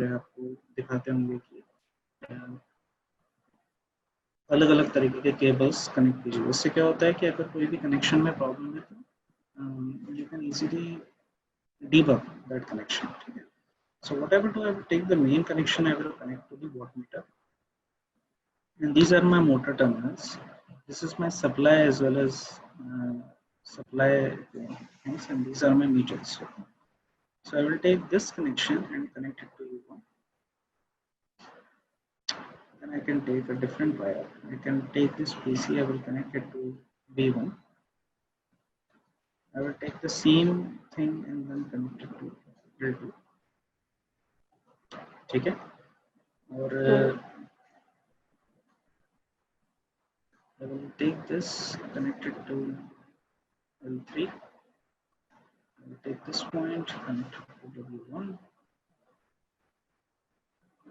आपको दिखाते होंगे कि अलग अलग तरीके के केबल्स कनेक्ट कीजिए। उससे क्या होता है कि अगर कोई भी कनेक्शन में प्रॉब्लम है तो you can easily debug that connection. So what I will do, I will take the main connection, I will connect to the wattmeter, and these are my motor terminals. This is my supply as well as supply things, and these are my meters. So I will take this connection and connect it to U1. Then I can take a different wire. I can take this PC, I will connect it to V1. I will take the same thing and then connect it to L2. ठीक है? और I will take this, connect it to L3. I will take this point, connect it to W1,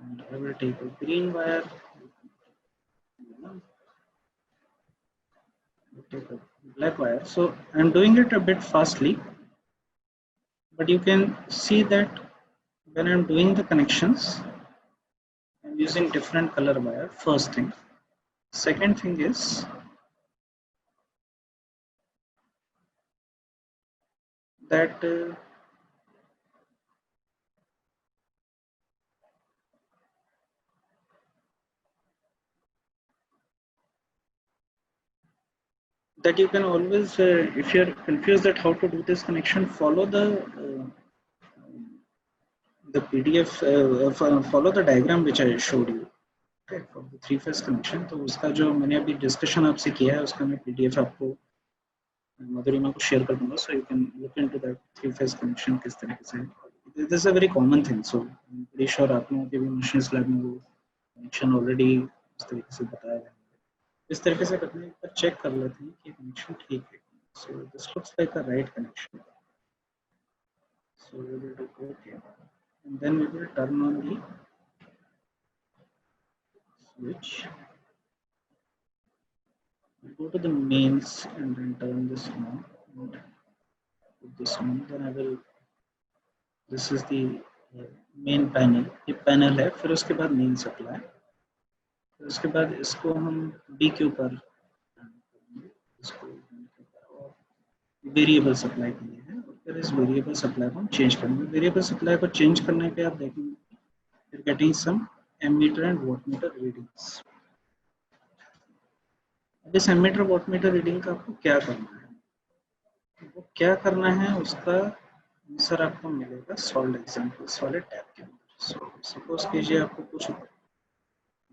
and I will take a green wire. I will take a black wire. So I'm doing it a bit fastly, but you can see that when I'm doing the connections, I'm using different color wire. First thing. Second thing is that that you can always, if you're confused that how to do this connection, follow the PDF, follow the diagram which I showed you. Okay, for the 3-phase connection. तो उसका जो मैंने अभी discussion आपसे किया है उसका मैं PDF आपको मधुरिमा को शेयर कर दूंगा, so you can look into that 3-phase connection किस तरीके से. This is a very common thing, so I'm pretty sure आप लोगों के भी machines lab में वो connection already इस तरीके से बताया है. इस तरीके से अपने पर चेक कर लेते हैं कि connection ठीक है. So this looks like a right connection. So we will do OK, and then we will turn on the switch. Go to the mains and then turn this on. Put this on. Then I will. This is the main panel. ये panel है. फिर उसके बाद main supply. फिर उसके बाद इसको हम DQ पर इसको वेरिएबल सप्लाई के लिए है. और फिर इस वेरिएबल सप्लाई को हम चेंज करेंगे. वेरिएबल सप्लाई को चेंज करने पे आप देखेंगे फिर getting some ammeter and voltmeter readings. अब इस एमीटर वोल्टमीटर रीडिंग का आपको क्या करना है, वो क्या करना है उसका आंसर आपको मिलेगा सॉल्व एग्जांपल्स वाले टैब के अंदर. सो सपोज कीजिए आपको कुछ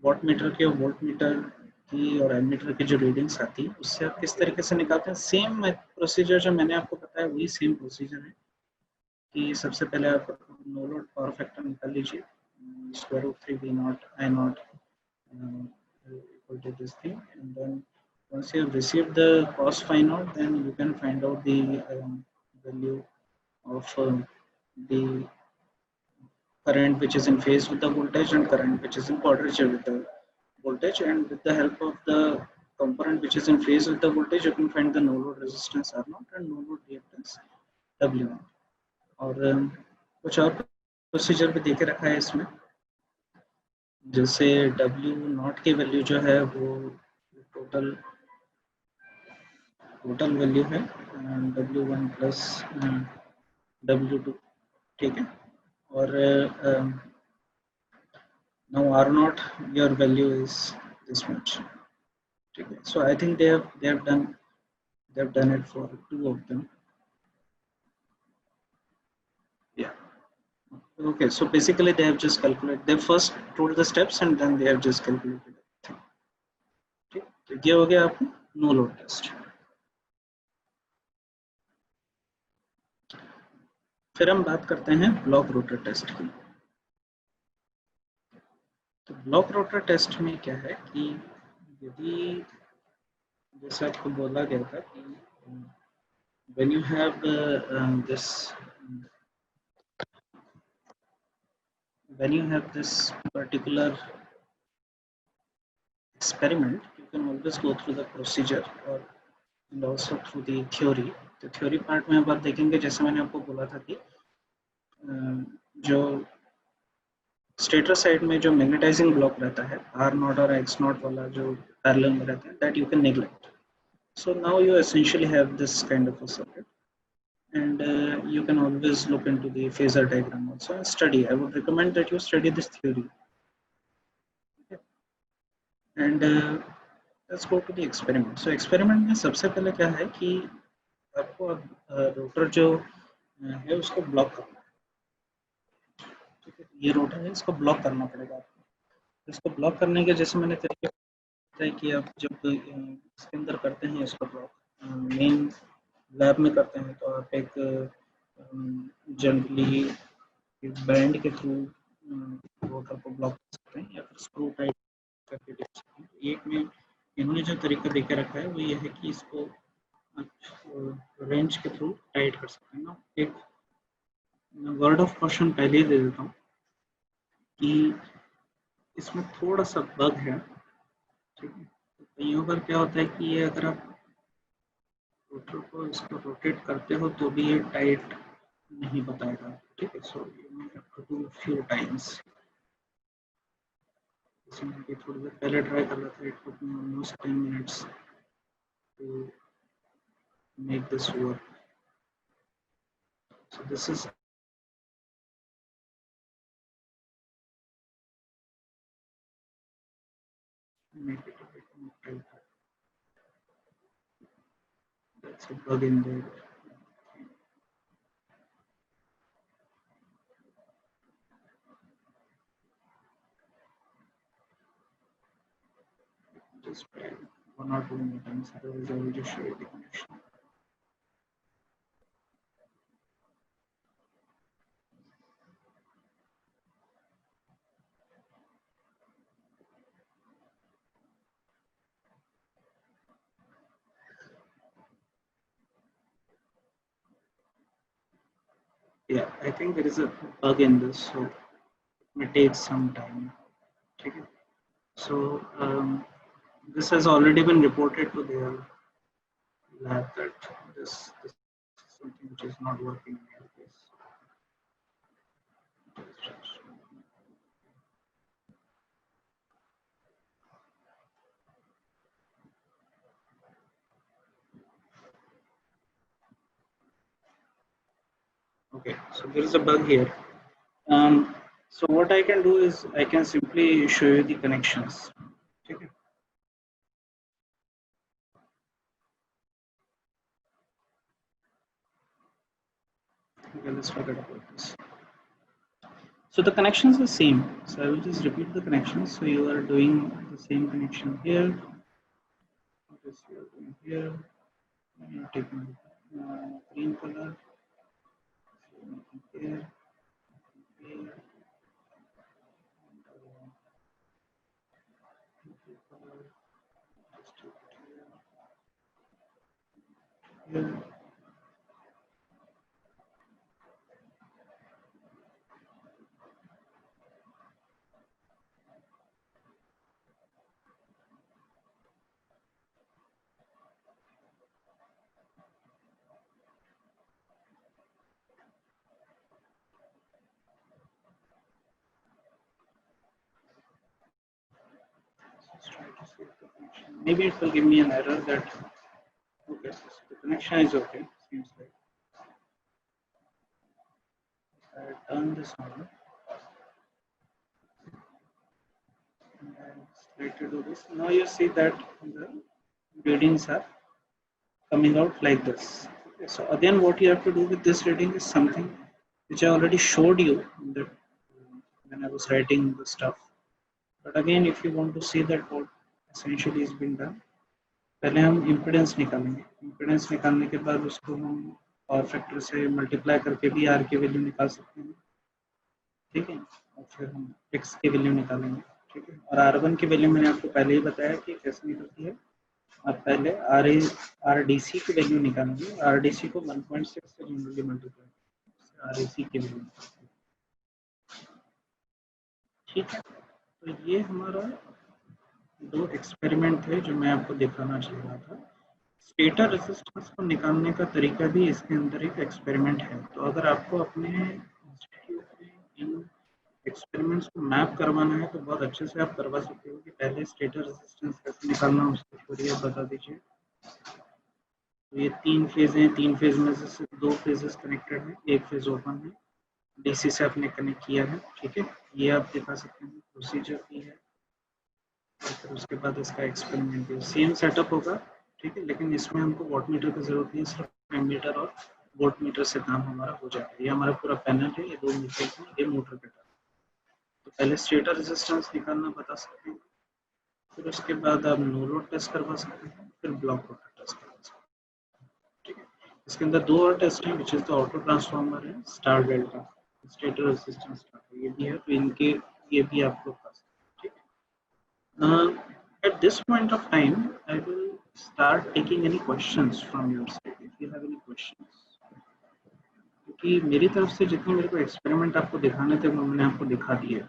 वोल्टमीटर के वोल्टमीटर की और एमीटर की जो रीडिंग्स आती है उससे आप किस तरीके से निकालते हैं. सेम प्रोसीजर जो मैंने आपको बताया वही सेम प्रोसीजर है कि सबसे पहले आप नो लोड पावर फैक्टर निकाल लीजिए. √3 V0 I0 equal to this thing, and then once you have received the cos phi naught, then you can find out the value of the current which is in phase with the voltage and current which is in quadrature with the voltage, and with the help of the component which is in phase with the voltage you can find the no load resistance R0 and no load reactance W0. और कुछ और procedure भी देके रखा है इसमें, जैसे W0 की वैल्यू जो है वो टोटल वैल्यू है W1 प्लस W2. ठीक है. और now R0 your value is this much. ठीक है. So I think they have done it for 2 of them. Yeah. Okay. So basically they have just calculated. They first told the steps and then they have just calculated everything. ठीक. तो ये हो गया आपको no load test. फिर हम बात करते हैं ब्लॉक रोटर टेस्ट की. तो ब्लॉक रोटर टेस्ट में क्या है कि यदि जैसे आपको बोला गया था कि when you have this particular experiment, you can always go through the procedure or and also through the theory. तो theory part में आप देखेंगे जैसे मैंने आपको बोला था कि जो स्टेटर साइड में जो मैग्नेटाइजिंग ब्लॉक रहता है आर नॉट और एक्स नॉट वाला जो पैरेलल में रहता है, that you can neglect. So now you essentially have this kind of a circuit, and you can always look into the phasor diagram also and study. I would recommend that you study this theory. Okay. And let's go to the experiment. So experiment में सबसे पहले क्या है कि आपको rotor जो है उसको ब्लॉक करना है. ठीक है, ये रोटर है, इसको ब्लॉक करना पड़ेगा आपको. इसको ब्लॉक करने के जैसे मैंने तरीके बताया कि आप जब इसके अंदर करते हैं इसको ब्लॉक, मेन लैब में करते हैं, तो आप एक जनरली बैंड के थ्रू रोटर को ब्लॉक कर सकते हैं या फिर स्क्रू टाइट करके देख सकते हैं. एक में इन्होंने जो तरीका देके रखा है वो ये है कि इसको रेंच के थ्रू टाइट कर सकते हैं ना. एक वर्ड ऑफ क्वेश्चन पहले ही दे देता हूँ कि इसमें थोड़ा सा बग है. ठीक है, तो कईयों बार क्या होता है कि ये अगर आप रोटर को इसको रोटेट करते हो तो भी ये टाइट नहीं बताएगा. ठीक है, so you have to do few times. इसमें थोड़ी देर पहले ट्राई कर रहा था, it took me almost 10 minutes to make this work. So this is make it a bit more tight. That's a bug in there. Just try one or two more times, otherwise I will just show you the connection. Yeah, I think there is a bug in this, so it may take some time. Okay. So this has already been reported to their lab that this is something which is not working in your case. Okay, so there is a bug here. So what I can do is I can simply show you the connections. Okay. Okay, let's forget about this. So the connections are same. So I will just repeat the connections. So you are doing the same connection here. This you are doing here. And you take my green color. So here. Here. Here. Let's try to see the connection. Maybe it will give me an error that okay, so the connection is okay. Seems like I turn this on and I try to do this. Now you see that the readings are coming out like this. Okay, so again, what you have to do with this reading is something which I already showed you that when I was writing the stuff. But again, if you want to see that what essentially is being done, पहले हम impedance निकालेंगे. Impedance निकालने के बाद उसको हम power factor से multiply करके भी आर की वैल्यू निकाल सकते हैं. ठीक है, और फिर हम एक्स की वैल्यू निकालेंगे. ठीक है, और आर1 की वैल्यू मैंने आपको पहले ही बताया कि कैसे निकलती है. आप पहले आर डी सी की वैल्यू निकालेंगे. आर डी सी को 1.6 से जनरली मल्टीप्लाई आर ए सी की वैल्यू. ठीक है, तो ये हमारा दो एक्सपेरिमेंट थे जो मैं आपको दिखाना चाह रहा था. स्टेटर रेजिस्टेंस को निकालने का तरीका भी इसके अंदर एक एक्सपेरिमेंट है. तो अगर आपको अपने इंस्टीट्यूट में इन एक्सपेरिमेंट्स को मैप करवाना है तो बहुत अच्छे से आप करवा सकते हो कि पहले स्टेटर रेजिस्टेंस कैसे निकालना है उसकी थ्योरी आप बता दीजिए। तो ये 3 फेज हैं, 3 फेज में से सिर्फ 2 फेजेस कनेक्टेड हैं, एक फेज ओपन है, डीसी से आपने कनेक्ट किया है, ठीक है। ये आप दिखा सकते हैं, प्रोसीजर भी है और फिर उसके बाद इसका एक्सपेरिमेंट भी सेम सेटअप होगा, ठीक है। लेकिन इसमें हमको वॉट मीटर की जरूरत नहीं है, सिर्फ एमीटर और वोल्ट मीटर से काम हमारा हो जाएगा। ये हमारा पूरा पैनल है, ये 2 मीटर है, ये मोटर पैनल। तो पहले स्टेटर रेजिस्टेंस निकालना बता सकते हैं, फिर उसके बाद आप नो लोड टेस्ट करवा सकते हैं, फिर ब्लॉक रोटर टेस्ट करवा सकते हैं, ठीक है। इसके अंदर 2 और टेस्ट हैं, which is the auto transformer है, स्टार डेल्टा, स्टेटर रेजिस्टेंस ये भी है, तो इनके ये भी आप लोग कर सकते हैं, ठीक है। At this point of time, I will start taking any questions from your side. If you have any questions, क्योंकि मेरी तरफ से जितने मेरे को एक्सपेरिमेंट आपको दिखाने थे वो मैंने आपको दिखा दिए।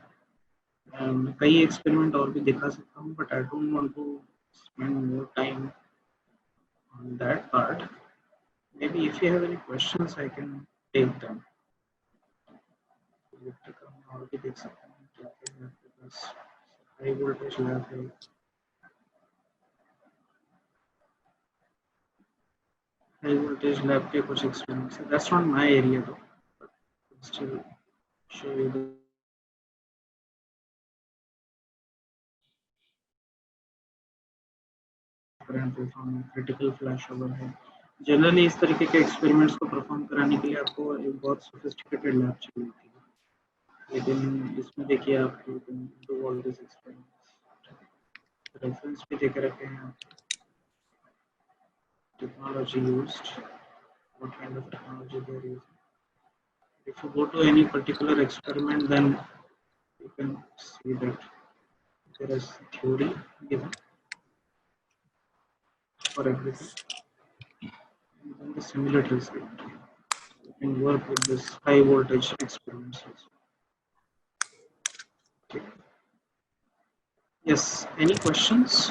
कई एक्सपेरिमेंट और भी दिखा सकता हूँ, but I don't want to spend more time on that part. Maybe if you have any questions, I can take them. Electrical और भी देख सकते हैं क्या क्या है आपके पास। हाई वोल्टेज लैब है, हाई वोल्टेज लैब के कुछ एक्सपेरिमेंट्स है। That's not my area though, but still show you the current performance, critical flash over है। जनरली इस तरीके के एक्सपेरिमेंट्स को परफॉर्म कराने के लिए आपको एक बहुत सोफिस्टिकेटेड लैब चाहिए होती है, लेकिन इसमें देखिए आप दो वोल्टेज एक्सपेरिमेंट्स रेफरेंस भी देकर रखे हैं। Technology used, what kind of technology they are using. If you go to any particular experiment, then you can see that there is theory given for everything, and then the similarities given. You can work with this high voltage experiments also. Okay. Yes, any questions?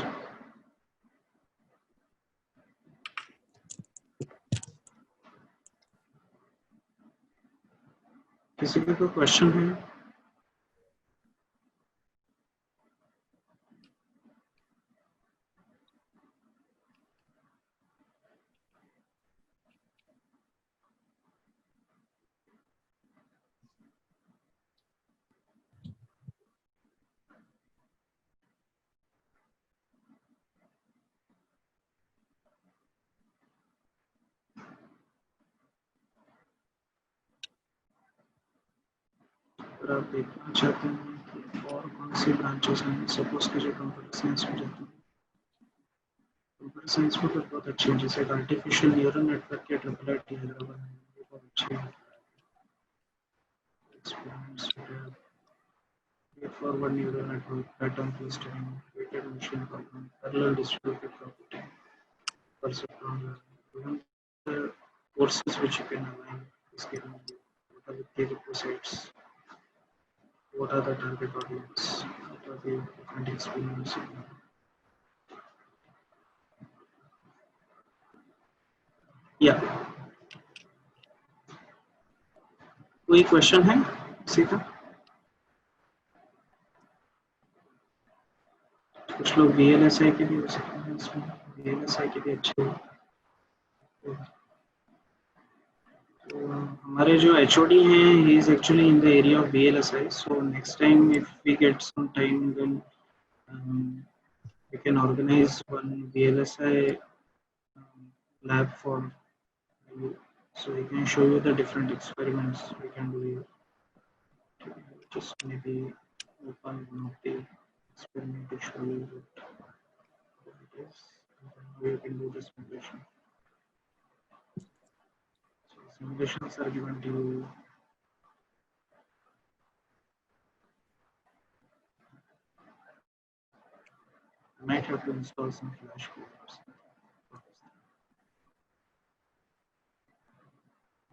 किसी का कोई question है? अगर आप देखना चाहते हैं कि और कौन सी ब्रांचेस हैं, सपोज कि जो कंप्यूटर साइंस में जाते हैं, कंप्यूटर साइंस में तो बहुत अच्छे हैं, जैसे आर्टिफिशियल न्यूरल नेटवर्क के IIIT हैदराबाद में ये बहुत अच्छे experiments forward neural network, pattern clustering, weighted machine problem, parallel distributed property, perceptron learning. The courses which you can align is given here. What are the prerequisites? What are the target audience? What are the different experiments? Yeah. कोई question है किसी का? कुछ लोग VLSI के भी हो सकते हैं, इसमें VLSI के भी अच्छे हैं। तो हमारे जो HOD हैं, he is actually in the area of VLSI. So next time if we get some time, then we can organize one VLSI lab for you, so we can show you the different experiments we can do here. Just maybe open one of the experiment to show you what it is, and then we can do the simulation. So simulations are given to you. I might have to install some flash code or something.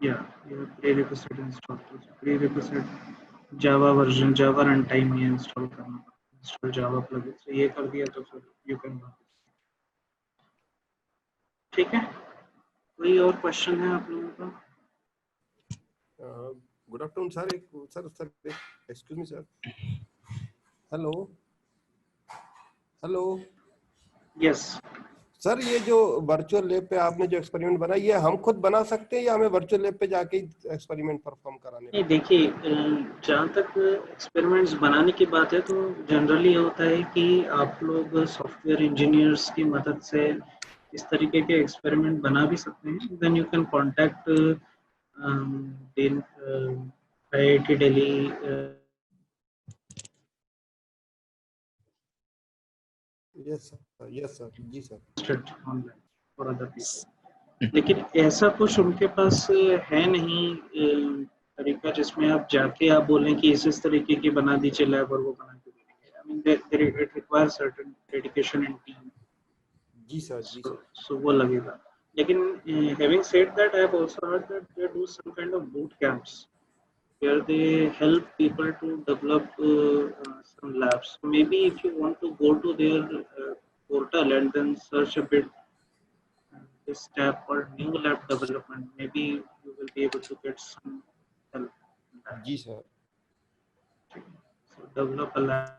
Yeah, prerequisite install. Prerequisite Java version, Java runtime ये install करना, install Java plugin. So ये कर दिया तो फिर you can work. ठीक है? कोई और क्वेश्चन है आप लोगों का? Good afternoon sir. Sir excuse me sir. Hello hello. Yes sir ये जो वर्चुअल लैब पे आपने जो एक्सपेरिमेंट बनाया, ये हम खुद बना सकते हैं या हमें वर्चुअल लैब पे जाके एक्सपेरिमेंट परफॉर्म कराने नहीं, पड़ेंगे? देखिए जहाँ तक एक्सपेरिमेंट्स बनाने की बात है तो जनरली ये होता है कि आप लोग सॉफ्टवेयर इंजीनियर्स की मदद से इस तरीके के एक्सपेरिमेंट बना भी सकते हैं। Then you can contact IIT Delhi yes sir जी sir. Online for other people. लेकिन ऐसा कुछ उनके पास है नहीं तरीका जिसमें आप जाके आप बोलें कि इस तरीके की बना दीजिए लैब और वो बना के दे देंगे। I mean it requires certain dedication and team. जी सर। So वो लगेगा। लेकिन having said that, I have also heard that they do some kind of boot camps where they help people to develop some labs. So maybe if you want to go to their portal and then search a bit this tab called new lab development, maybe you will be able to get some help in that. जी sir. So develop a lab.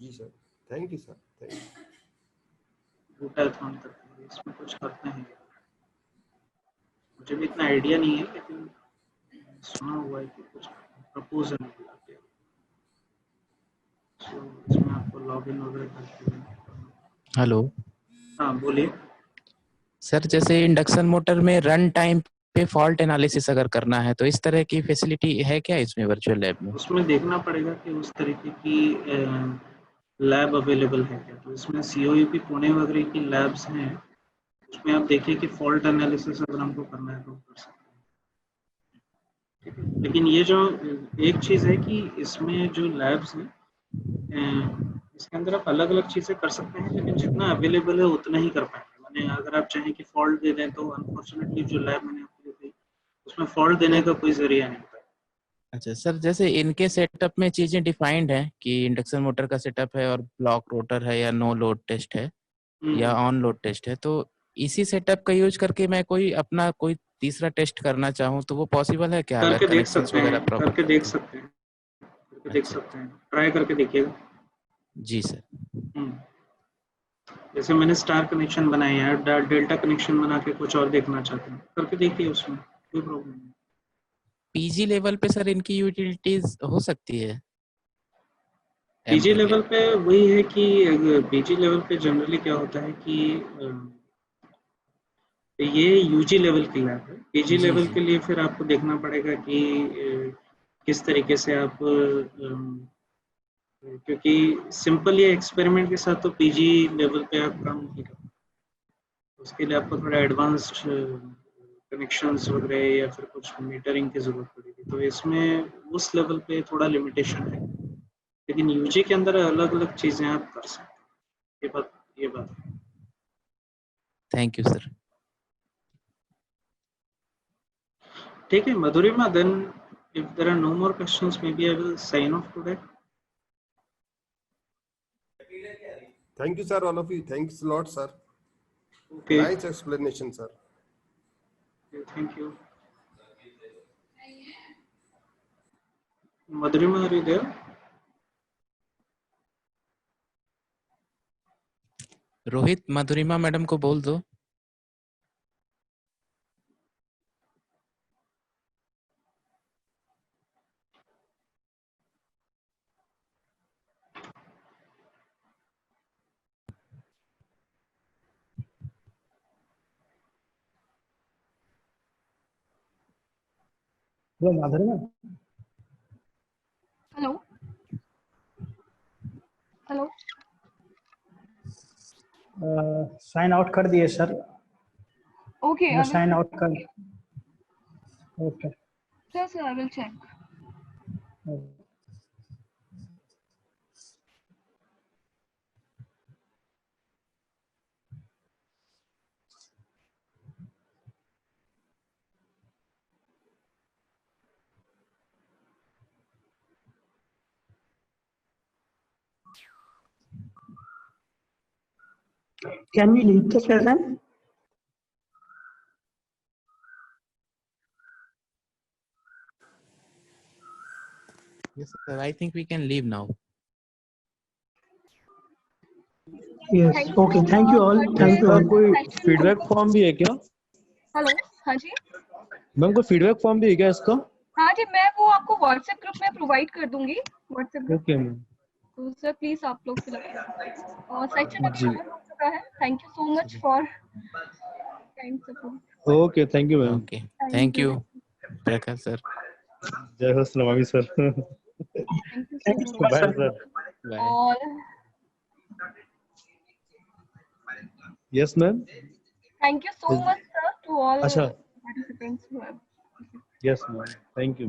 जी sir, thank you sir, thank you. Bootathon करके इसमें कुछ करते हैं। मुझे भी इतना आइडिया नहीं है लेकिन सुना हुआ है कि कुछ प्रपोज है। So, इसमें आपको लॉगिन वगैरह करके। हेलो हाँ बोलिए सर, जैसे इंडक्शन मोटर में रन टाइम पे फॉल्ट एनालिसिस अगर करना है तो इस तरह की फैसिलिटी है क्या इसमें वर्चुअल लैब में? उसमें देखना पड़ेगा कि उस तरीके की लैब अवेलेबल है क्या। तो इसमें COEP पुणे वगैरह की लैब्स हैं, उसमें आप देखिए कि फॉल्ट एनालिसिस अगर हमको करना है तो कर सकते हैं। ठीक है, लेकिन ये जो एक चीज़ है कि इसमें जो लैब्स हैं इसके अंदर आप अलग अलग चीज़ें कर सकते हैं, लेकिन जितना अवेलेबल है उतना ही कर पाएंगे। मैंने अगर आप चाहें कि फॉल्ट दे दें तो अनफॉर्चुनेटली जो लैब मैंने आपको दी उसमें फॉल्ट देने का कोई जरिया नहीं होता। अच्छा सर, जैसे इनके सेटअप में चीजें डिफाइंड हैं कि इंडक्शन मोटर का सेटअप है और ब्लॉक रोटर है या नो लोड टेस्ट है या ऑन लोड टेस्ट है, तो इसी सेटअप का यूज करके मैं कोई तीसरा टेस्ट करना चाहूँ तो वो पॉसिबल है क्या, अगर करके देख कनेक्शंस सकते वगैरह हैं, प्रॉपर करके देख करते हैं? सकते हैं, करके देख अच्छा सकते हैं, ट्राई करके देखिएगा। जी सर। जैसे मैंने स्टार कनेक्शन बनाए हैं, डेल्टा कनेक्शन बना के कुछ और देखना चाहते हैं, करके देखिए, उसमें कोई प्रॉब्लम नहीं। पीजी लेवल पे सर इनकी यूटिलिटीज हो सकती है? पीजी एमपी के लेवल पे वही है कि पीजी लेवल पे जनरली क्या होता है कि ये यूजी लेवल की लैब है। पीजी जी लेवल जी। के लिए फिर आपको देखना पड़ेगा कि किस तरीके से आप क्योंकि सिंपल ये एक्सपेरिमेंट के साथ तो पीजी लेवल पे आप काम नहीं कर, उसके लिए आपको थोड़ा एडवांस्ड कनेक्शंस वगैरह या फिर कुछ मीटरिंग की ज़रूरत पड़ेगी। तो इसमें उस लेवल पे थोड़ा लिमिटेशन है, लेकिन यूजी के अंदर अलग-अलग चीज़ें आप कर सकते हैं। ये बात है। Thank you sir. ठीक है मधुरिमा, then if there are no more questions, maybe I will sign off today. Thank you, sir, all of you. Thanks a lot, sir. Okay. Nice explanation, sir. Okay, thank you. Madhurima, are you there? Rohit, Madhurima madam को बोल दो। Hello Madhurima. Hello hello. Sign out कर दिए sir. Okay, मैं sign out कर। Okay sir I will check. Can we leave the session? Yes, sir. I think we can leave now. Yes. Thank you Okay. so Thank you much all. for Thank you this all. कोई session. Feedback form भी है क्या? Hello, हाँ जी, ma'am कोई feedback form भी है क्या इसका? हाँ जी, मैं वो आपको व्हाट्सएप ग्रुप में प्रोवाइड कर दूंगी, व्हाट्सएप ग्रुप। ओके मैम तो सर प्लीज आप लोग फिल अप, और सेक्शन अभी जी ओपन हो चुका है। Thank you so much for kind support. Okay thank you ma'am Okay. Thank you, Prakash sir. जय हो सलामी sir thank you so Thank you so much much, बाय sir. Sir Bye. और yes ma'am thank you so much sir to all अच्छा participants who have. Yes ma'am thank you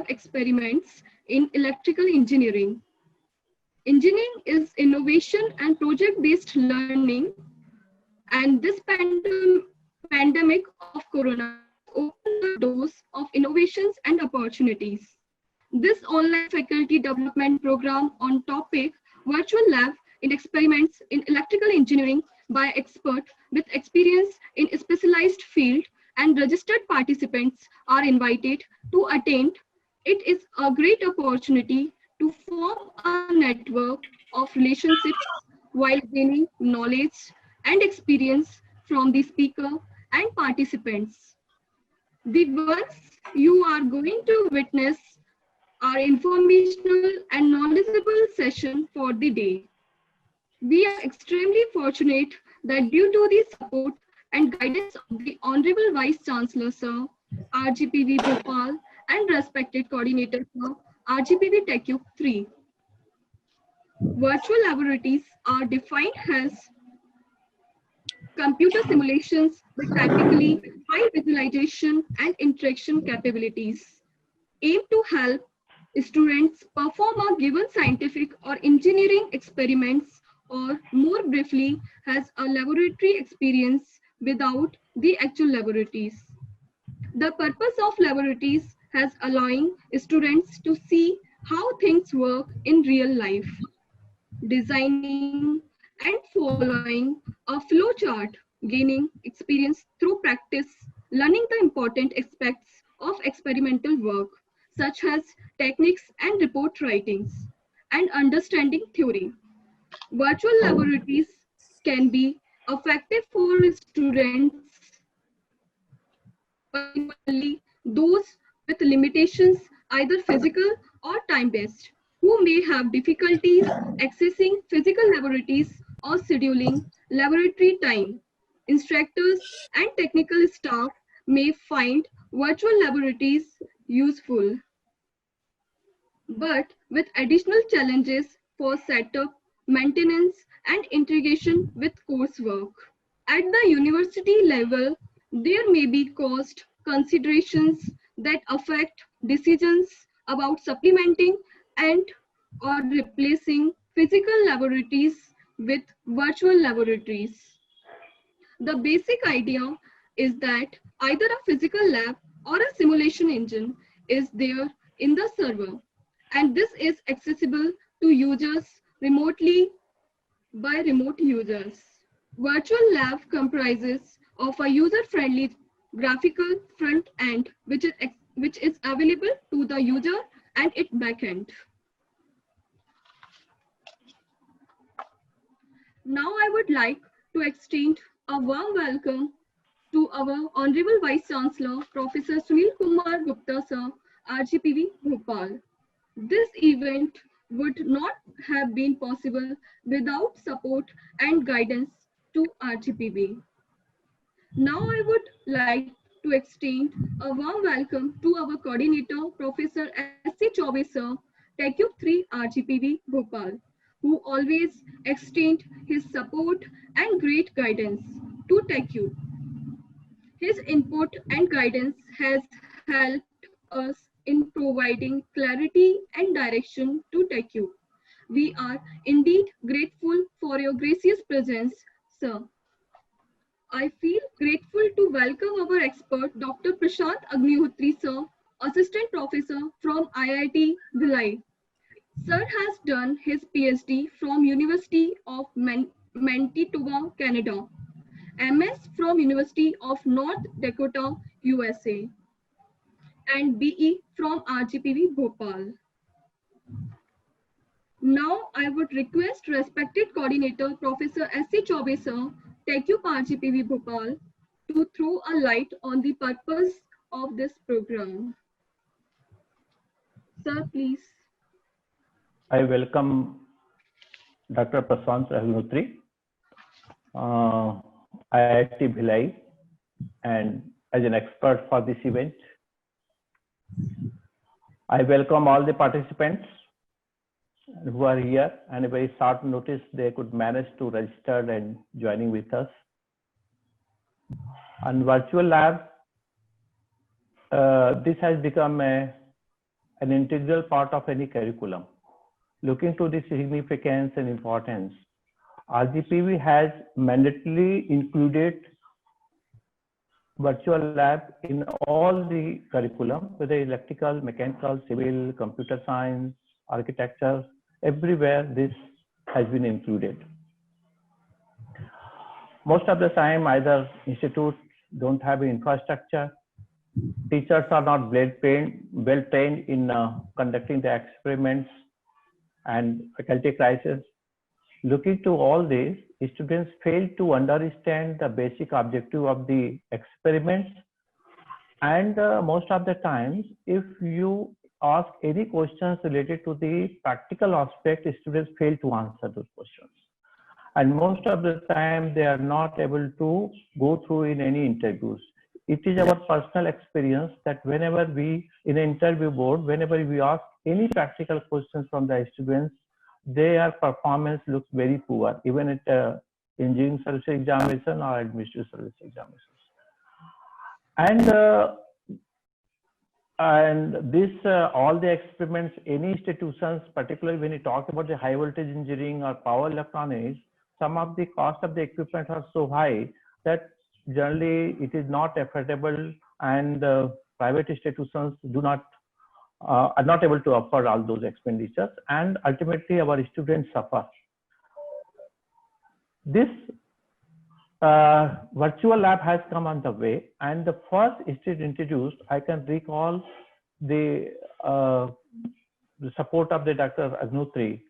Experiments in electrical engineering. Engineering is innovation and project-based learning, and this pandemic of corona opened the doors of innovations and opportunities. This online faculty development program on topic virtual lab in experiments in electrical engineering by expert with experience in a specialized field and registered participants are invited to attend. It is a great opportunity to form a network of relationships while gaining knowledge and experience from the speaker and participants. The ones you are going to witness are informational and knowledgeable session for the day. We are extremely fortunate that due to the support and guidance of the Honorable Vice Chancellor Sir, RGPV Bhopal, and respected coordinator Sir, RGPV TechUp 3. Virtual laboratories are defined as computer simulations with practically high visualization and interaction capabilities, aim to help students perform a given scientific or engineering experiments, or more briefly, has a laboratory experience without the actual laboratories. The purpose of laboratories has allowing students to see how things work in real life, designing and following a flow chart, gaining experience through practice, learning the important aspects of experimental work, such as techniques and report writings, and understanding theory. Virtual laboratories can be effective for students, particularly those with limitations, either physical or time-based, who may have difficulties accessing physical laboratories or scheduling laboratory time. instructors and technical staff may find virtual laboratories useful, but with additional challenges for setup, maintenance, and integration with coursework. At the university level, there may be cost considerations that affect decisions about supplementing and or replacing physical laboratories with virtual laboratories. The basic idea is that either a physical lab or a simulation engine is there in the server, and this is accessible to users remotely by remote users. Virtual lab comprises of a user-friendly graphical front end which is available to the user and its backend. Now I would like to extend a warm welcome to our Honorable Vice Chancellor, Professor Sunil Kumar Gupta Sir, RGPV Bhopal. This event would not have been possible without support and guidance to RGPV. Now I would like to extend a warm welcome to our coordinator, Professor S.C. Chaube Sir, TechCube 3 RGPV Bhopal, who always extend his support and great guidance to TechCube. His input and guidance has helped us in providing clarity and direction to TechCube. We are indeed grateful for your gracious presence, sir. I feel grateful to welcome our expert, Dr. Prashant Agnihotri, sir, Assistant Professor from IIT Bhilai. Sir has done his PhD from University of Manitoba, Canada, MS from University of North Dakota, USA, and BE from RGPV Bhopal. Now I would request respected coordinator Professor S.C. Chaube sir, TechCube RGPV Bhopal, to throw a light on the purpose of this program. Sir, please. I welcome Dr. Prashant Agnihotri, IIT Bhilai, and as an expert for this event. I welcome all the participants who are here, and a very short notice they could manage to register and joining with us. On virtual lab, this has become an integral part of any curriculum. Looking to the significance and importance, RGPV has mandatorily included virtual lab in all the curriculum, whether electrical, mechanical, civil, computer science, architecture, everywhere this has been included. Most of the time, either institutes don't have infrastructure, teachers are not well trained in conducting the experiments, and faculty crisis. Looking to all this, students fail to understand the basic objective of the experiments, and most of the times, if you ask any questions related to the practical aspect, students fail to answer those questions. And most of the time, they are not able to go through in any interviews. It is our personal experience that whenever we, in an interview board, whenever we ask any practical questions from the students, their performance looks very poor, even at engineering service examination or administrative service examinations. And this, all the experiments, any institutions, particularly when you talk about the high voltage engineering or power electronics, some of the cost of the equipment are so high that generally it is not affordable, and private institutions are not able to afford all those expenditures, and ultimately our students suffer. This virtual lab has come on the way, and the first it is introduced, I can recall the support of the Dr. Agnihotri,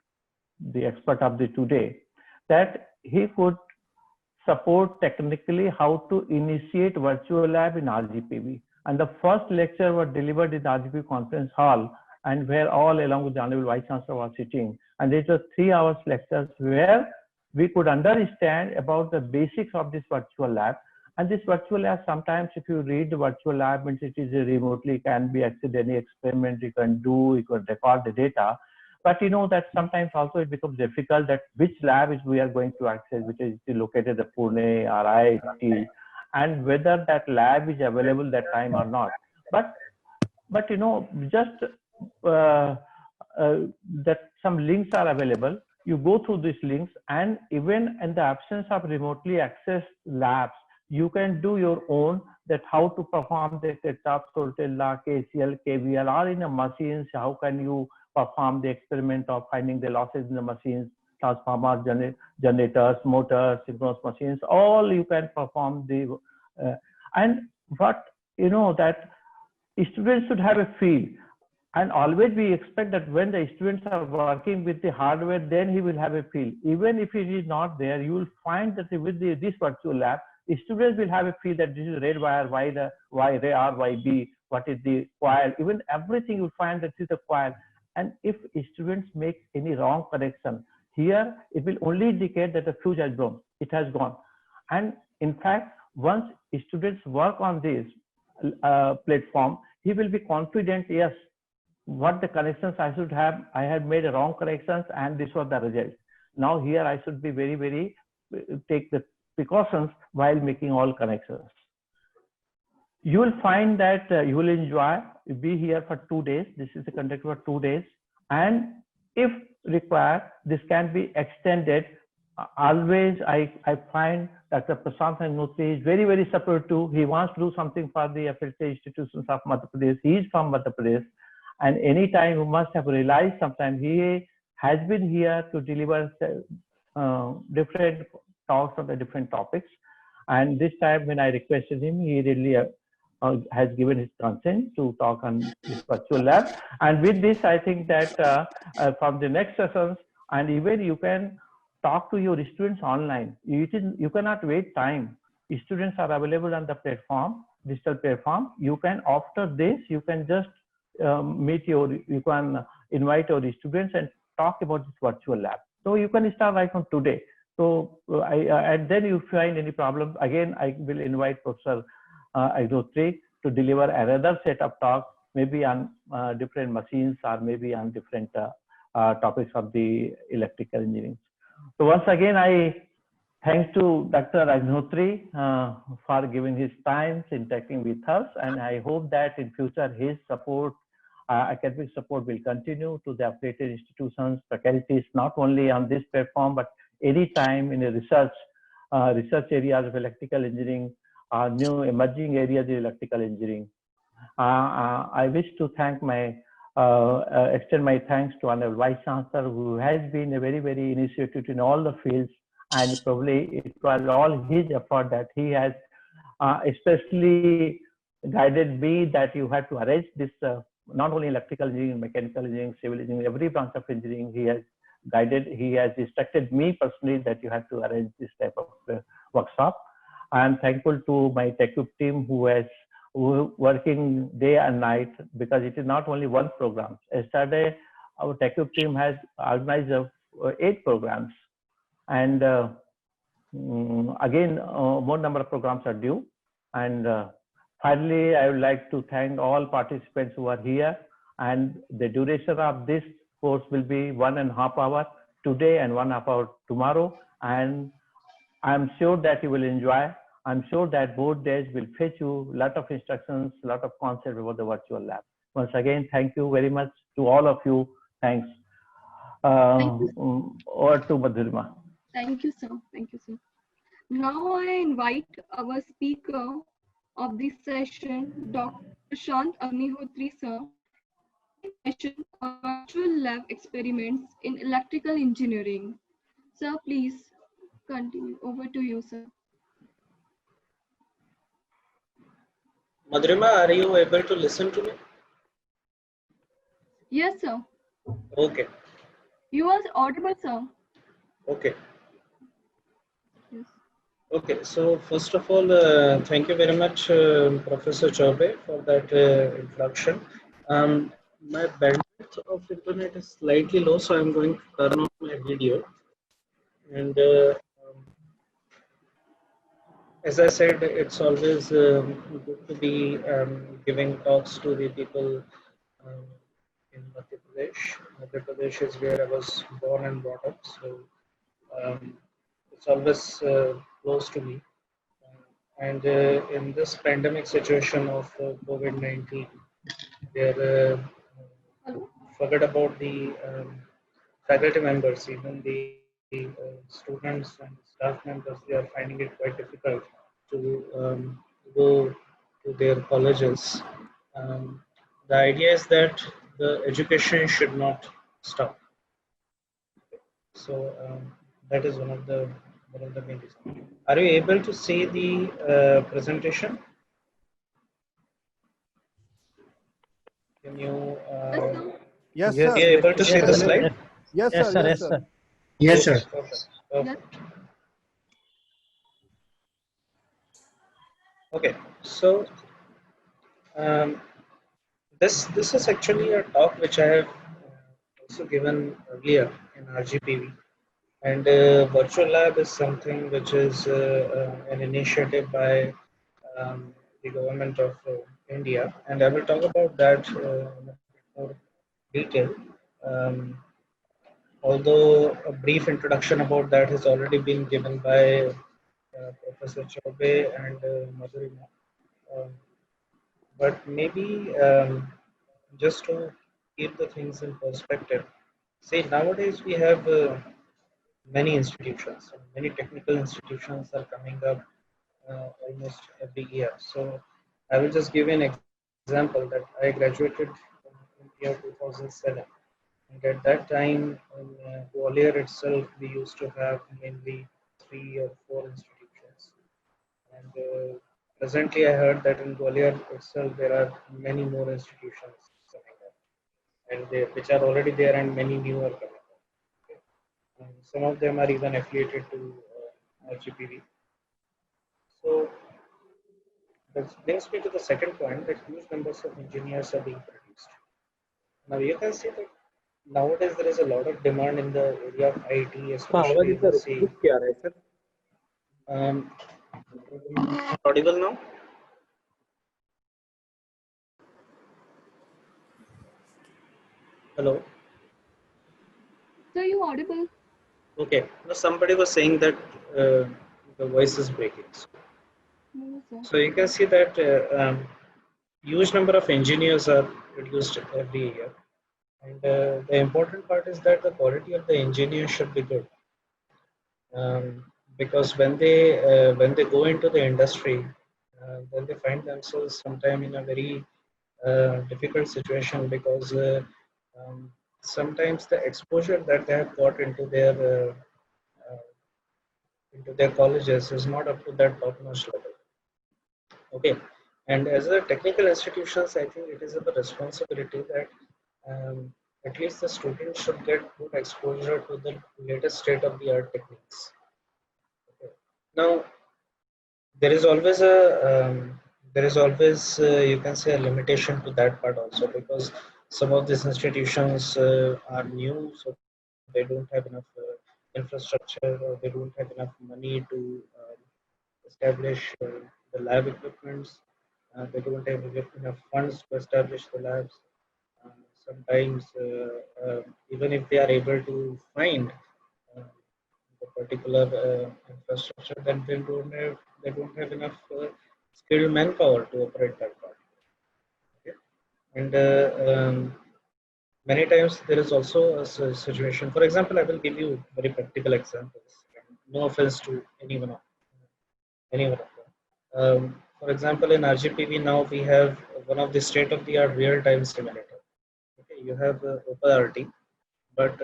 the expert of the today, that he could support technically how to initiate virtual lab in RGPV. And the first lecture was delivered in the RGPV conference hall, and where all along with the Honorable Vice Chancellor was sitting. And it was 3 hours lectures where we could understand about the basics of this virtual lab. And this virtual lab, sometimes if you read the virtual lab, means it is remotely, can be accessed any experiment you can do, you can record the data. But you know that sometimes also it becomes difficult that which lab is we are going to access, which is located at Pune or IIT, and whether that lab is available that time or not. But you know, just that some links are available. You go through these links, and even in the absence of remotely accessed labs, you can do your own, that how to perform the Kirchhoff voltage law, KCL, KVL, or in the machines, how can you perform the experiment of finding the losses in the machines, transformers, generators, motors, synchronous machines, all you can perform the, and what, you know, that students should have a feel. And always we expect that when the students are working with the hardware, then he will have a feel. Even if it is not there, you will find that with this virtual lab, students will have a feel that this is red wire, why R, why B, what is the coil, even everything you will find that this is the coil. And if students make any wrong correction, here it will only indicate that the fuse has blown, it has gone. And in fact, once students work on this platform, he will be confident, yes, what the connections I should have, I had made a wrong corrections and this was the result. Now here I should be very take the precautions while making all connections. You will find that you will enjoy, be here for 2 days. This is conducted for 2 days. And if required, this can be extended. Always I find Dr. Prashant Agnihotri is very supportive. He wants to do something for the affiliated institutions of Madhya Pradesh. He is from Madhya Pradesh. And anytime you must have realized sometime he has been here to deliver different talks on the different topics. And this time when I requested him, he really has given his consent to talk on this virtual lab. And with this, I think that from the next sessions, and even you can talk to your students online. You cannot wait time. Students are available on the platform, digital platform. You can, after this, you can just you can invite your students and talk about this virtual lab. So you can start right from today. So and then you find any problem, again, I will invite Professor Agnihotri to deliver another set of talks, maybe on different machines or maybe on different topics of the electrical engineering. So once again, I thanks to Dr. Agnihotri for giving his time interacting with us, and I hope that in future his support, academic support, will continue to the affiliated institutions, faculties, not only on this platform, but any time in a research areas of electrical engineering, new emerging areas of electrical engineering. I wish to thank extend my thanks to Honorable Vice Chancellor, who has been a very initiative in all the fields, and probably it was all his effort that he has especially guided me that you have to arrange this, not only electrical engineering, mechanical engineering, civil engineering, every branch of engineering. He has guided, he has instructed me personally that you have to arrange this type of workshop. I am thankful to my TechCube team who working day and night, because it is not only one program. Yesterday, our TechCube team has organized 8 programs, and again, more number of programs are due. And finally, I would like to thank all participants who are here. And the duration of this course will be 1.5 hours today and 1.5 hours tomorrow. And I'm sure that you will enjoy. I'm sure that both days will fetch you a lot of instructions, a lot of concepts about the virtual lab. Once again, thank you very much to all of you. Thanks. Thank you. Over to Madhurima. Thank you, sir. Thank you, sir. Now I invite our speaker of this session, Dr. Prashant Agnihotri, sir. Session on virtual lab experiments in electrical engineering. Sir, please continue. Over to you, sir. Madhurima, are you able to listen to me? Yes, sir. Okay. You are audible, sir. Okay. Yes. Okay. So first of all, thank you very much, Professor Chaubey, for that introduction. My bandwidth of internet is slightly low, so I'm going to turn on my video. And as I said, it's always good to be giving talks to the people in Madhya Pradesh. Madhya Pradesh is where I was born and brought up, so it's always close to me. And in this pandemic situation of COVID-19, they're forget about the faculty members, even the students and staff members, they are finding it quite difficult to go to their colleges. Um, the idea is that the education should not stop. So that is one of the main reasons. Are you able to see the presentation? Can you? Yes, Yes, sir. Are you able to see the slide? Yes, yes, sir. sir. Yes, Yes, sir. sir. Yes, sir. Perfect. Perfect. Okay, so this is actually a talk which I have also given earlier in RGPV, and virtual lab is something which is an initiative by the government of India, and I will talk about that in a bit more detail. Um, Although a brief introduction about that has already been given by Professor Chaubey and Madhurima. Um, but maybe just to keep the things in perspective, say nowadays we have many institutions, many technical institutions are coming up almost every year. So I will just give you an example that I graduated in year 2007. And at that time, in Gwalior itself, we used to have mainly 3 or 4 institutions. And presently, I heard that in Gwalior itself, there are many more institutions coming up, and which are already there, and many new are coming up. Okay. And some of them are even affiliated to RGPV. So that brings me to the second point that huge numbers of engineers are being produced. Now you can see that nowadays there is a lot of demand in the area of IT, especially in C. Audible now? Hello. Sir, you audible? Okay. Now somebody was saying that the voice is breaking. No, sir. So you can see that huge number of engineers are produced every year, and the important part is that the quality of the engineer should be good. Because when they go into the industry, then they find themselves sometime in a very difficult situation because sometimes the exposure that they have got into their colleges is not up to that top-notch level. Okay, and as a technical institutions, I think it is a responsibility that at least the students should get good exposure to the latest state-of-the-art techniques. Okay. Now, there is always a you can say a limitation to that part also, because some of these institutions are new, so they don't have enough infrastructure, or they don't have enough money to establish the lab equipments. They don't have enough funds to establish the labs. Sometimes even if they are able to find uh, the particular infrastructure, then they don't have enough skilled manpower to operate that part. Okay? And many times there is also a situation. For example, I will give you very practical examples. No offense to anyone of them. For example, in RGPV now we have one of the state-of-the-art real-time simulator. Okay, you have OpenRT, but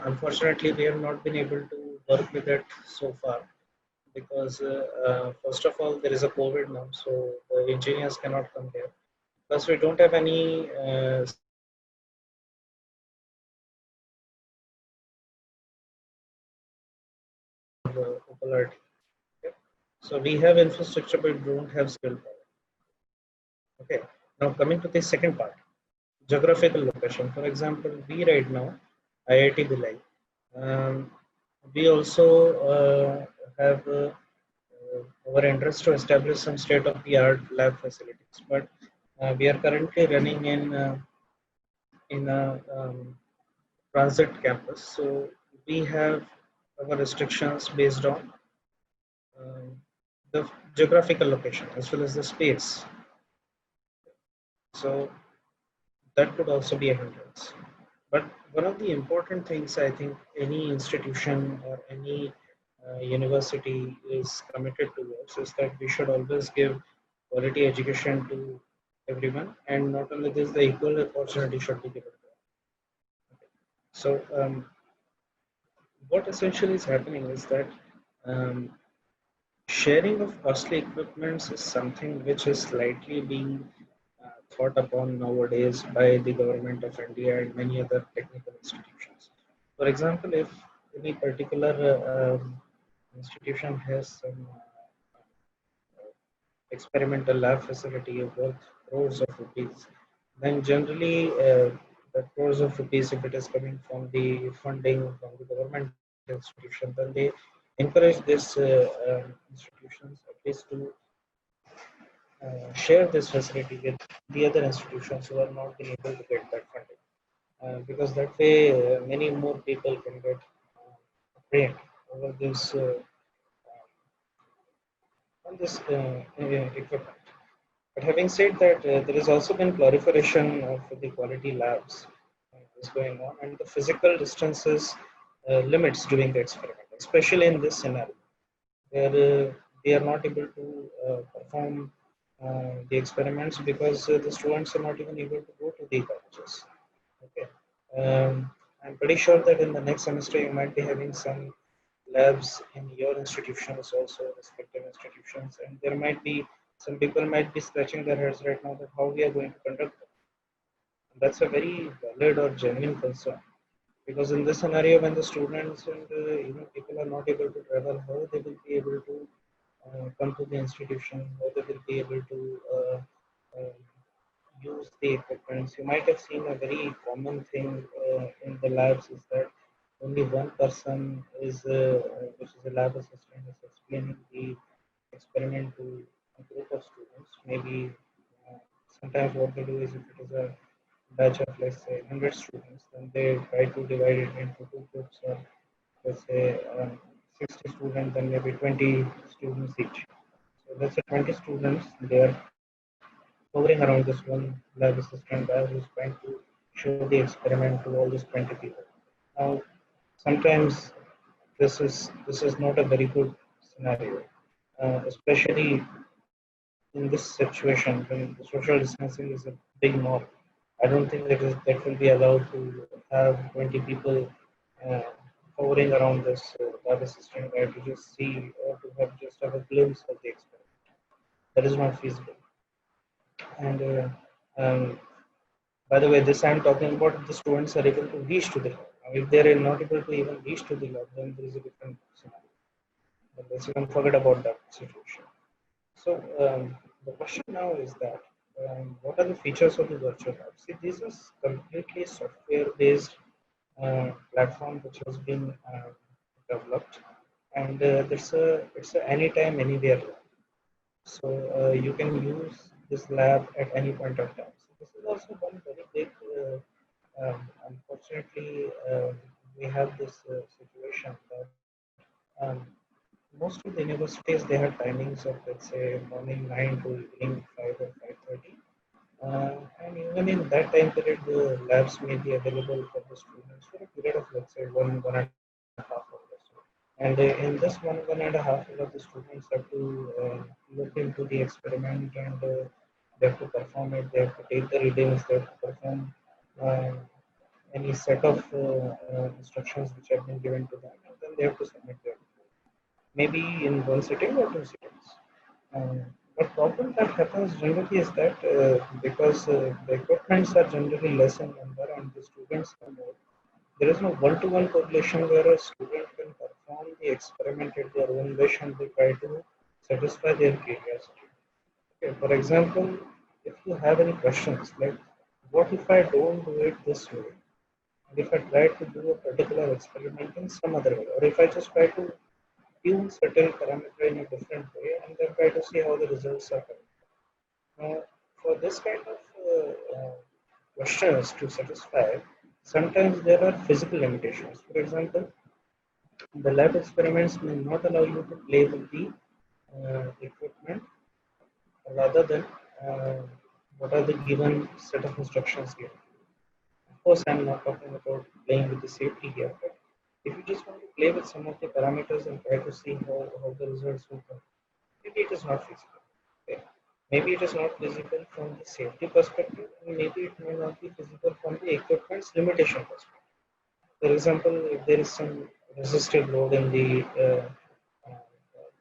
unfortunately we have not been able to work with it so far, because first of all there is a COVID now, so the engineers cannot come here. Plus we don't have any popularity. Okay? So we have infrastructure, but we don't have skill power. Okay. Now coming to the second part, geographical location. For example, we right now, IIT Bhilai. We also have our interest to establish some state-of-the-art lab facilities, but we are currently running in a transit campus, so we have our restrictions based on the geographical location as well as the space. So that could also be a hindrance. But one of the important things I think any institution or any university is committed towards is that we should always give quality education to everyone, and not only this, the equal opportunity should be given to them. So what essentially is happening is that um, sharing of costly equipments is something which is slightly being thought upon nowadays by the government of India and many other technical institutions. For example, if any particular institution has some experimental lab facility worth crores of rupees, then generally the crores of rupees, if it is coming from the funding from the government institution, then they encourage these institutions at least to share this facility with the other institutions who are not being able to get that funding. Because that way many more people can get trained over this on this equipment. But having said that, there has also been proliferation of the quality labs is going on, and the physical distances limits during the experiment, especially in this scenario, where they are not able to perform the experiments because the students are not even able to go to the colleges. Okay. I'm pretty sure that in the next semester you might be having some labs in your institutions also, respective institutions, and there might be some people might be scratching their heads right now that how we are going to conduct them. And that's a very valid or genuine concern, because in this scenario, when the students and people are not able to travel, how they will be able to come to the institution, how they will be able to use the equipment. You might have seen a very common thing in the labs is that only one person is, which is a lab assistant, is explaining the experiment to a group of students. Maybe uh, sometimes what they do is if it is a batch of let's say 100 students, then they try to divide it into two groups of let's say 60 students and maybe 20 students each. So let's say 20 students, they are hovering around this one lab assistant guy who's trying to show the experiment to all these 20 people. Now, sometimes this is not a very good scenario, especially in this situation when the social distancing is a big norm. I don't think that will be allowed to have 20 people uh, hovering around this lab assistant guy to just see or to have a glimpse of the experiment. That is not feasible. And by the way, this I'm talking about if the students are able to reach to the lab. Now, if they are not able to even reach to the lab, then there is a different scenario. But let's even forget about that situation. So the question now is that what are the features of the virtual lab? See, this is completely software-based platform which has been developed, and it's a anytime, anywhere lab. So you can use this lab at any point of time. So this is also one very big. Unfortunately, we have this situation that um, most of the universities they have timings of let's say morning 9 to evening 5 or 5:30, and even in that time period, the labs may be available for the students for a period of let's say 1.5 hours. And in this one and a half hour, the students have to look into the experiment and they have to perform it. They have to take the readings. They have to perform uh, any set of instructions which have been given to them, and then they have to submit their report. Maybe in one sitting or two sittings. But problem that happens generally is that because the equipments are generally less in number and the students are more, there is no one-to-one correlation where a student can perform the experiment at their own wish and they try to satisfy their curiosity. Okay, for example, if you have any questions like, what if I don't do it this way? And if I try to do a particular experiment in some other way, or if I just try to tune certain parameter in a different way and then try to see how the results are coming. Now, for this kind of questions to satisfy, sometimes there are physical limitations. For example, the lab experiments may not allow you to play with the equipment rather than what are the given set of instructions given. Of course, I'm not talking about playing with the safety here, but if you just want to play with some of the parameters and try to see how the results will come, maybe it is not feasible. Okay. Maybe it is not feasible from the safety perspective, and maybe it may not be feasible from the equipment's limitation perspective. For example, if there is some resistive load in the,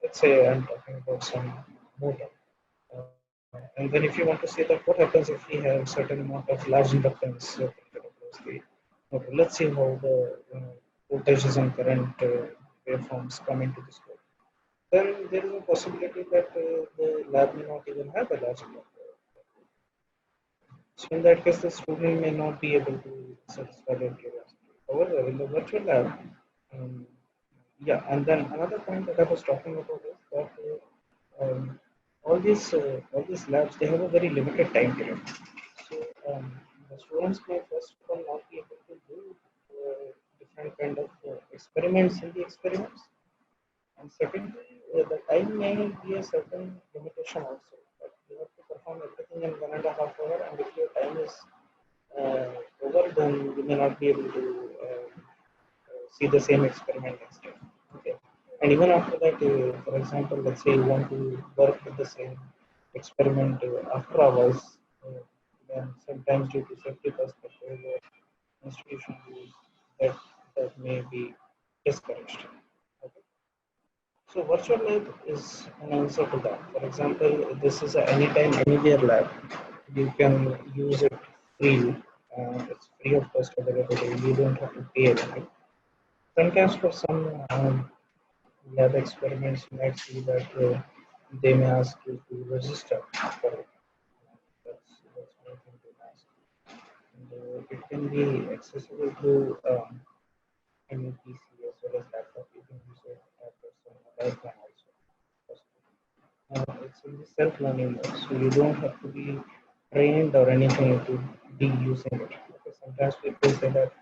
let's say I'm talking about some motor, and then if you want to see that what happens if we have certain amount of large inductance across the motor, let's see how the voltages and current waveforms come into this code. Then there is a possibility that the lab may not even have a large inductor. So in that case, the student may not be able to satisfy their curiosity. However, in the virtual lab, yeah, and then another point that I was talking about is that all these labs, they have a very limited time period. So the students may first of all not be able to do different kind of experiments in the experiments, and secondly, the time may be a certain limitation also. But you have to perform everything in 1.5 hours, and if your time is over, then you may not be able to see the same experiment next time. Okay. And even after that, for example, let's say you want to work with the same experiment after hours, then sometimes due to safety perspective or institution rules, that may be discouraged. Okay. So virtual lab is an answer to that. For example, this is a anytime, anywhere lab. You can use it freely. It's free of cost available. You don't have to pay anything. Sometimes for some lab experiments, you might see that they may ask you to register for it. That's one thing to ask. And it can be accessible through any PC as well as laptop. You can use it at some mobile phone also. It's in the self-learning mode, so you don't have to be trained or anything to be using it. Okay, sometimes people say that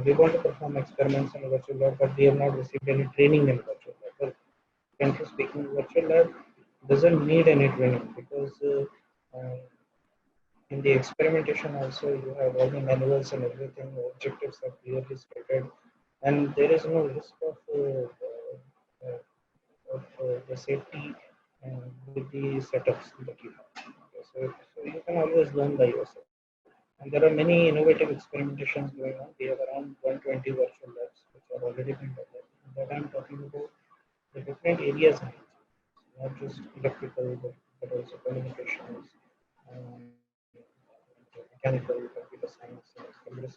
we want to perform experiments in a virtual lab, but we have not received any training in virtual lab. Well, frankly speaking, virtual lab doesn't need any training because in the experimentation also you have all the manuals and everything, the objectives are clearly stated, and there is no risk of the safety with the setups that you have. Okay, so you can always learn by yourself. And there are many innovative experimentations going on. We have around 120 virtual labs which are already been developed. That I'm talking about the different areas, not just electrical, but also communications, um, mechanical, computer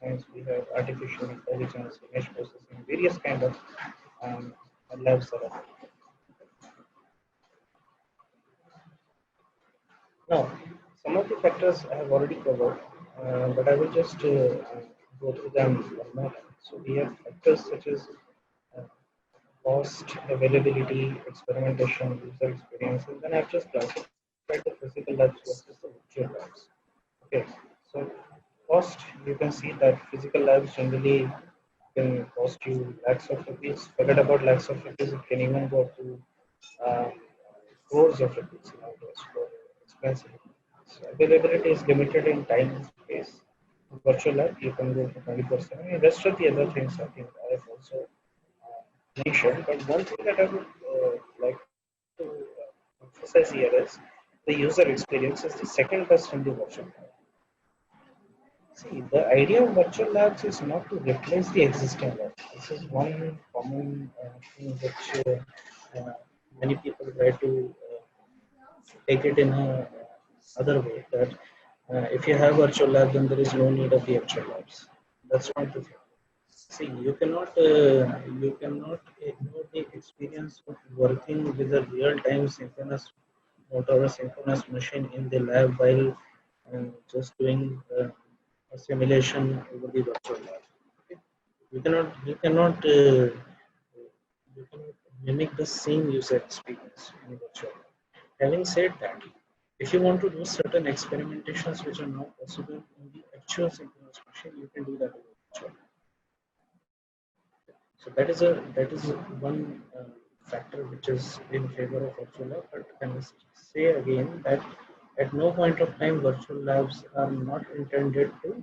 science. We have artificial intelligence, image processing, various kind of labs that are. Now, some of the factors I have already covered, but I will just go through them one more time. So we have factors such as uh, cost, availability, experimentation, user experience, and then I've just classified the physical labs versus the virtual labs. Okay, so cost, you can see that physical labs generally can cost you lakhs of rupees. Forget about lakhs of rupees, it can even go to uh, crores of rupees nowadays for expensive. So availability is limited in time and space. Virtual lab, you can go for 24/7. The rest of the other things I think I have also mentioned. But one thing that I would like to emphasize here is the user experience is the second best in the virtual lab. See, the idea of virtual labs is not to replace the existing lab. This is one common thing which many people try to take it in a other way that if you have virtual lab, then there is no need of the actual labs. That's not the thing. See, you cannot ignore the experience of working with a real-time synchronous motor or synchronous machine in the lab while just doing a simulation over the virtual lab. You cannot mimic the same user experience in virtual. Having said that, if you want to do certain experimentations which are not possible in the actual synchronous machine, you can do that over virtual. So that is one factor which is in favor of virtual lab. But I must say again that at no point of time virtual labs are not intended to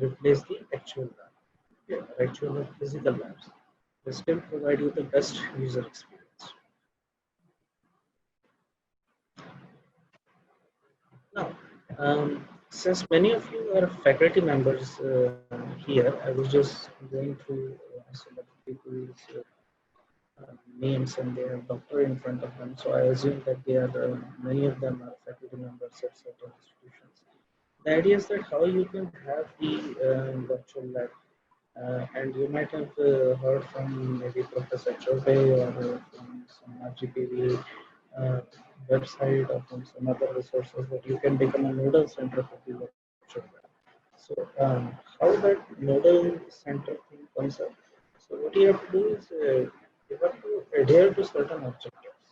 replace the actual lab, actual or physical labs. They still provide you the best user experience. Now, since many of you are faculty members here, I was just going through some of the people's names and they have doctor in front of them. So I assume that they are many of them are faculty members at certain institutions. The idea is that how you can have the virtual lab, and you might have heard from maybe Professor Chobe or from some RGPV website or from some other resources that you can become a nodal center for the virtual lab. So how that nodal center thing comes up? So what you have to do is you have to adhere to certain objectives.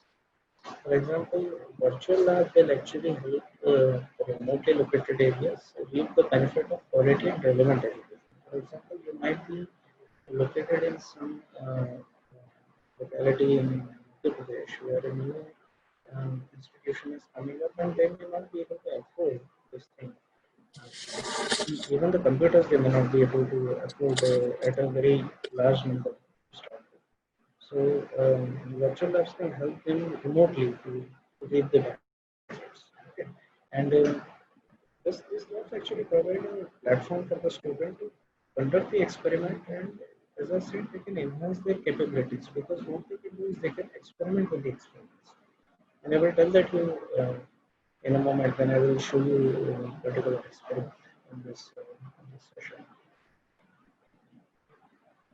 For example, virtual lab will actually help remotely located areas reap the benefit of quality and relevant education. For example, you might be located in some locality in Uttar Pradesh where a new institution is coming up and they may not be able to afford this thing. Even the computers they may not be able to afford at a very large number to start with. So virtual labs can help them remotely to reap the benefits. Okay. And this labs actually provide a platform for the student to conduct the experiment and as I said they can enhance their capabilities because what they can do is they can experiment with the experiments. And I will tell that you in a moment when I will show you a particular experiment in this session.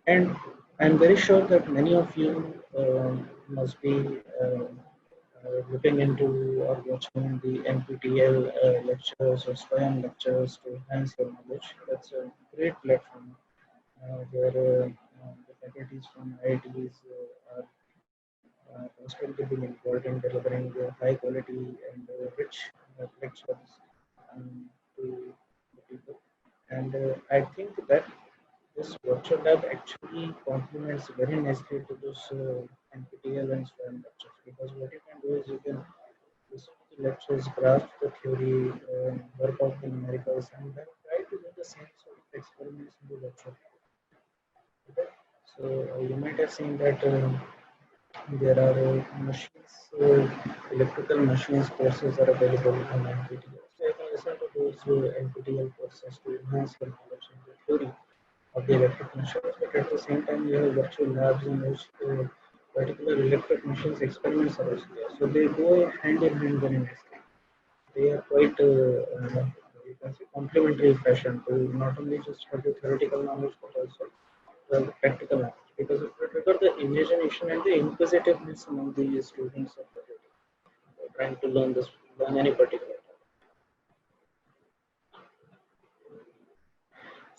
And I'm very sure that many of you must be looking into or watching the NPTEL lectures or SWAYAM lectures to enhance your knowledge. That's a great platform where the faculties from IITs are constantly being involved in delivering high quality and rich lectures to the people. And I think that this virtual lab actually complements very nicely to those NPTEL and SWAYAM lectures because what you can do is you can listen to the lectures, grasp the theory, work out the numericals, and then try to do the same sort of experiments in the virtual lab. Okay? So you might have seen that there are machines, electrical machines courses are available on NPTEL. So you can listen to those NPTEL courses to enhance your knowledge in the theory of the electric machines, but at the same time you have virtual labs in which particular electric machines experiments are also there. So they go hand in hand very nicely. They are quite you can say complementary fashion to not only just have the theoretical knowledge but also the practical knowledge because it will trigger the imagination and the inquisitiveness among the students of the trying to learn any particular topic.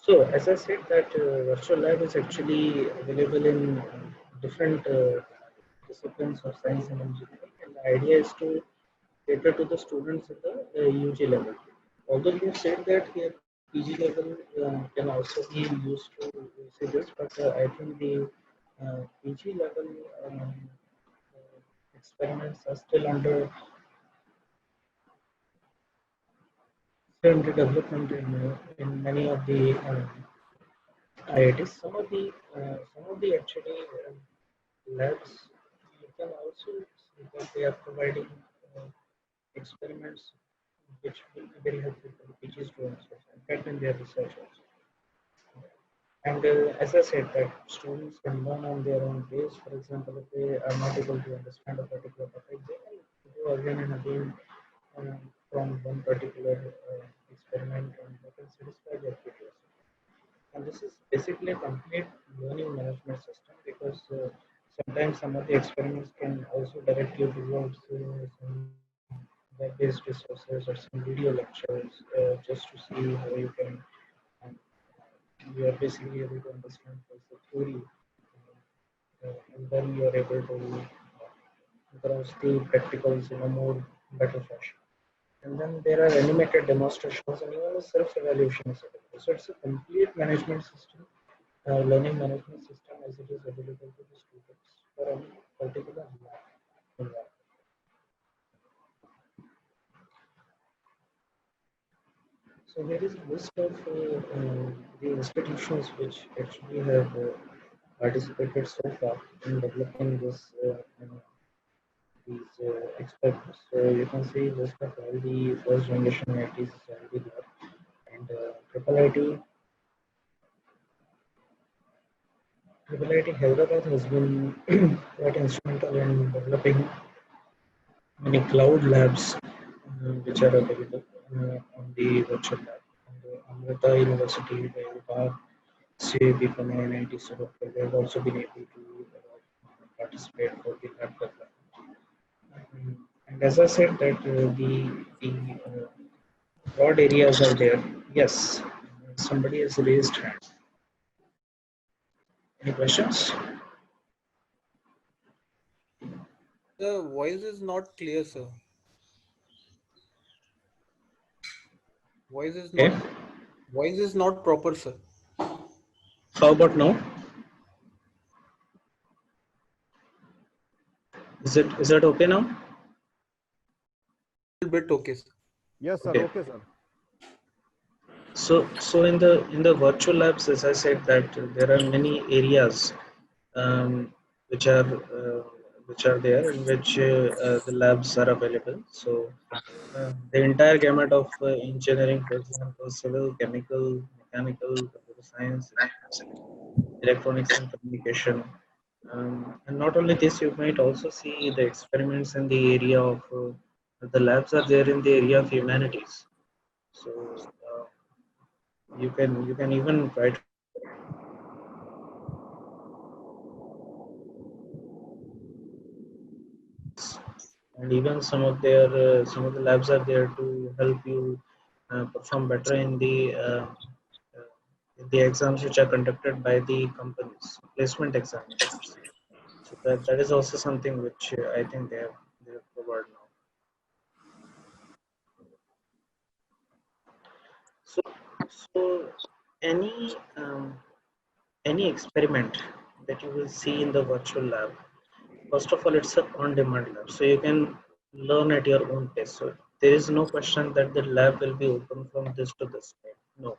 So as I said that virtual lab is actually available in different disciplines of science and engineering and the idea is to cater to the students at the UG level. Although you said that here PG level can also be used to see this, but I think the PG level experiments are still under development in many of the IITs. Some of the actually labs you can also see that they are providing experiments which will be very helpful for the PG students also, in fact in their research also. And as I said, that students can learn on their own pace. For example, if they are not able to understand a particular topic, they can go again and again from one particular experiment and they can satisfy their curiosity. And this is basically a complete learning management system because sometimes some of the experiments can also direct you towards some web-based resources or some video lectures just to see how you can um, You are basically able to understand first the theory, and then you are able to grasp the practicals in a more better fashion. And then there are animated demonstrations and even a self-evaluation is available. So it's a complete management system, learning management system as it is available to the students for any particular lab environment. So here is a list of the institutions which actually have participated so far in developing this these experiments. So you can see list of all the first generation IITs is already there, and Triple IT Hyderabad has been quite instrumental in developing many cloud labs which are available on the virtual lab. And Amrita University, the CAB from IIT Surat, they have also been able to participate for the lab development. And as I said, that the broad areas are there. Yes, somebody has raised hand. Any questions? The voice is not clear, sir. Voice is Okay. not voice is not proper, sir. How about now? Is that okay now? A little bit okay, sir. Yes, sir. Okay. Okay, sir. So in the virtual labs, as I said, that there are many areas which are there in which the labs are available. So the entire gamut of engineering, for example, civil, chemical, mechanical, computer science, electronics and communication. And not only this, you might also see the experiments in the area of the labs are there in the area of humanities. So you can even try to, and even some of the labs are there to help you perform better in the exams which are conducted by the companies, placement examinations. So that is also something which I think they have covered now. So any experiment that you will see in the virtual lab, first of all, it's a on-demand lab, so you can learn at your own pace. So there is no question that the lab will be open from this to this time. No,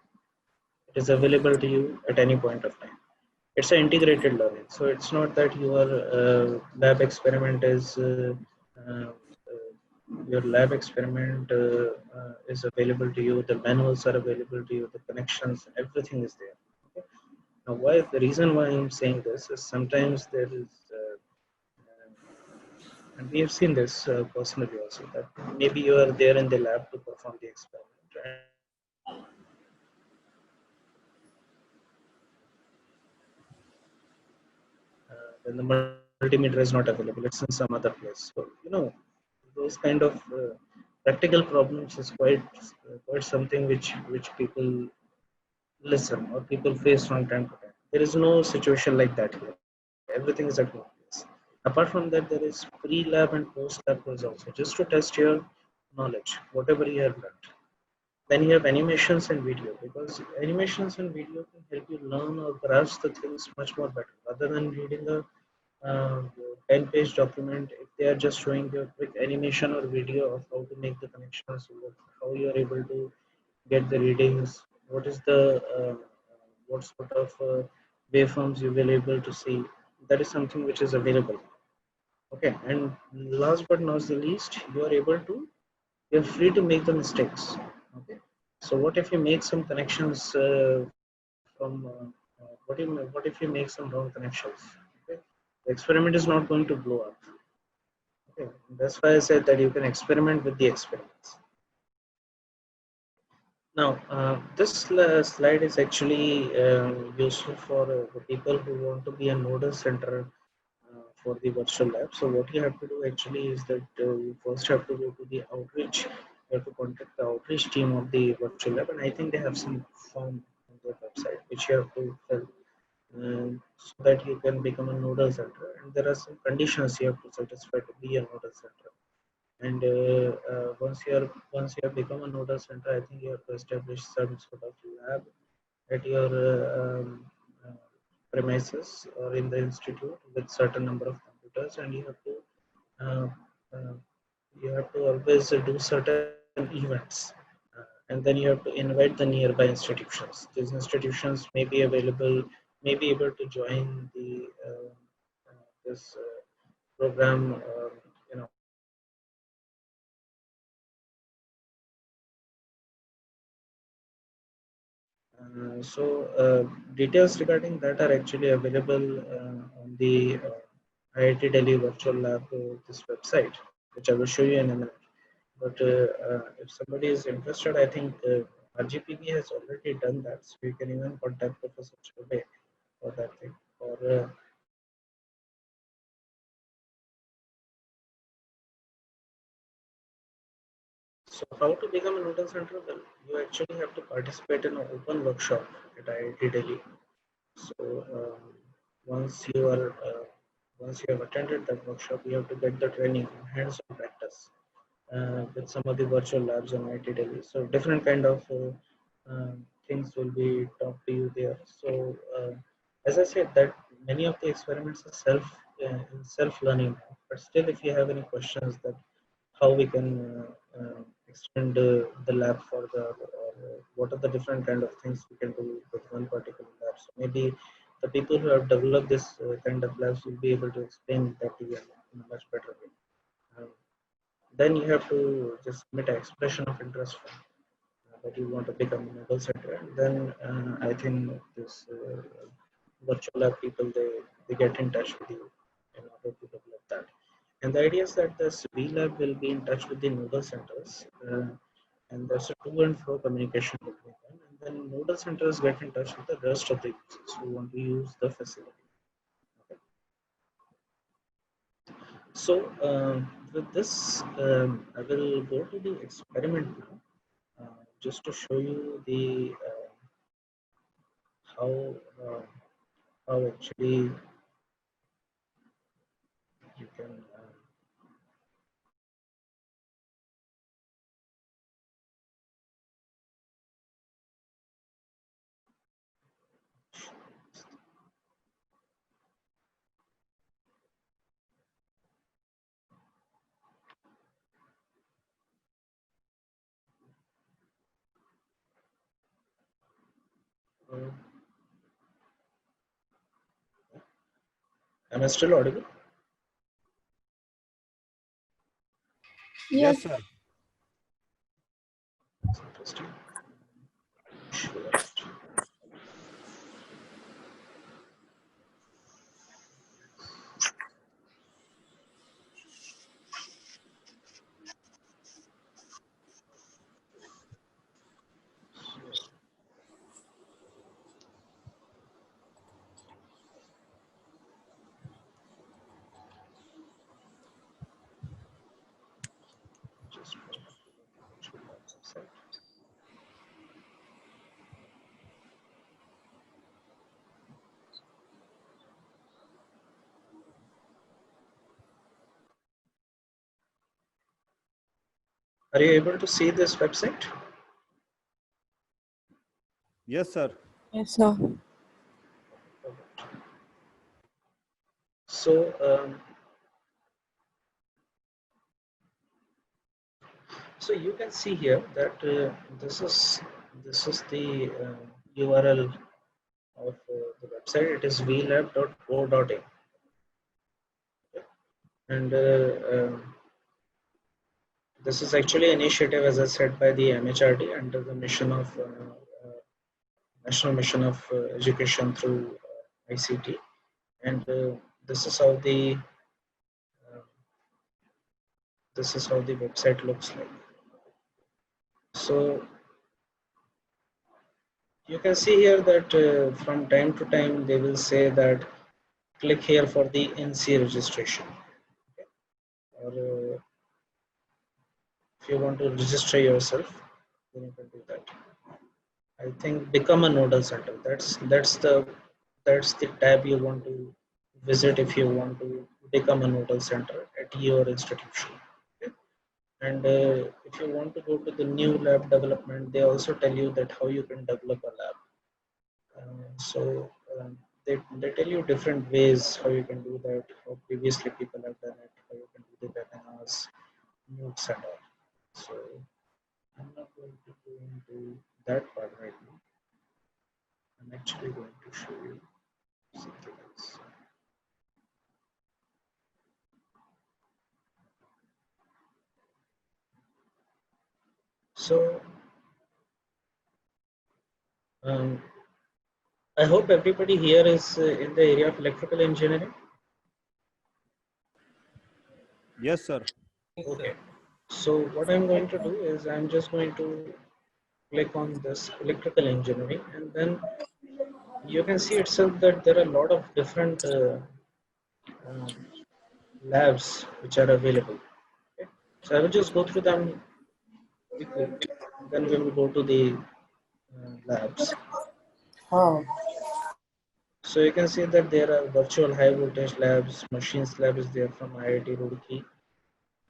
it is available to you at any point of time. It's an integrated learning, so it's not that your lab experiment is your lab experiment is available to you. The manuals are available to you. The connections, everything is there. Okay? Now, why the reason why I'm saying this is sometimes there is. And we have seen this personally also, that maybe you are there in the lab to perform the experiment, then the multimeter is not available, it's in some other place. So those kind of practical problems is quite something which people listen or people face from time to time. There is no situation like that here. Everything is at one place. Apart from that, there is pre-lab and post-lab quiz also, just to test your knowledge, whatever you have learned. Then you have animations and video, because animations and video can help you learn or grasp the things much more better, rather than reading a 10-page document. If they are just showing you a quick animation or video of how to make the connections, how you are able to get the readings, what sort of waveforms you will able to see, that is something which is available. Okay, and last but not the least, you're free to make the mistakes. Okay, so what if you make some connections from what if you make some wrong connections? Okay, the experiment is not going to blow up. Okay, that's why I said that you can experiment with the experiments. Now, this slide is actually useful for the people who want to be a nodal center for the virtual lab. So what you have to do actually is that you first have to go to the outreach. You have to contact the outreach team of the virtual lab, and I think they have some form on the website, which you have to fill so that you can become a nodal center. And there are some conditions you have to satisfy to be a nodal center. And once you have become a nodal center, I think you have to establish some sort of lab at your premises or in the institute with certain number of computers, and uh, uh, you have to always do certain events, and then you have to invite the nearby institutions. These institutions may be available, may be able to join the this program, you know. Details regarding that are actually available on the IIT Delhi Virtual Lab, this website, which I will show you in a minute. But if somebody is interested, I think RGPB has already done that, so you can even contact Professor Chobe for that thing. Or so how to become a nodal center? Well, you actually have to participate in an open workshop at IIT Delhi. So once you have attended that workshop, you have to get the training, hands-on practice with some of the virtual labs on IIT Delhi. So different kind of things will be taught to you there. So as I said, that many of the experiments are self-learning, but still, if you have any questions that how we can extend the lab further, or what are the different kind of things we can do with one particular lab. So maybe the people who have developed this kind of labs will be able to explain that to you in a much better way. Then you have to just submit an expression of interest form that you want to become a nodal center, and then I think this virtual lab people, they get in touch with you in order to develop that. And the idea is that this VLab will be in touch with the nodal centers, and there's a to and fro communication between them. And then nodal centers get in touch with the rest of the users who want to use the facility. Okay. So with this, I will go to the experiment now, just to show you the how actually you can. Am I still audible? Yes, sir. That's interesting. Sure. Just website. Are you able to see this website? Yes, sir. Yes, sir. So so you can see here that this is the URL of the website. It is vlab.co.in, and this is actually an initiative, as I said, by the MHRD under the mission of National Mission of Education through ICT, and this is how the website looks like. So you can see here that from time to time they will say that click here for the NC registration. Okay. Or if you want to register yourself, then you can do that. I think become a nodal center. That's the tab you want to visit if you want to become a nodal center at your institution. Okay? And if you want to go to the new lab development, they also tell you that how you can develop a lab. So they tell you different ways how you can do that, how previously people have done it, how you can do the webinars, notes and all. So I'm not going to go into that part right now. I'm actually going to show you something else. So I hope everybody here is in the area of electrical engineering. Yes, sir. Okay. So what I'm going to do is I'm just going to click on this electrical engineering, and then you can see itself that there are a lot of different labs which are available. Okay. So I will just go through them quickly. Then we will go to the labs. So you can see that there are virtual high voltage labs, machines lab is there from IIT Roorkee.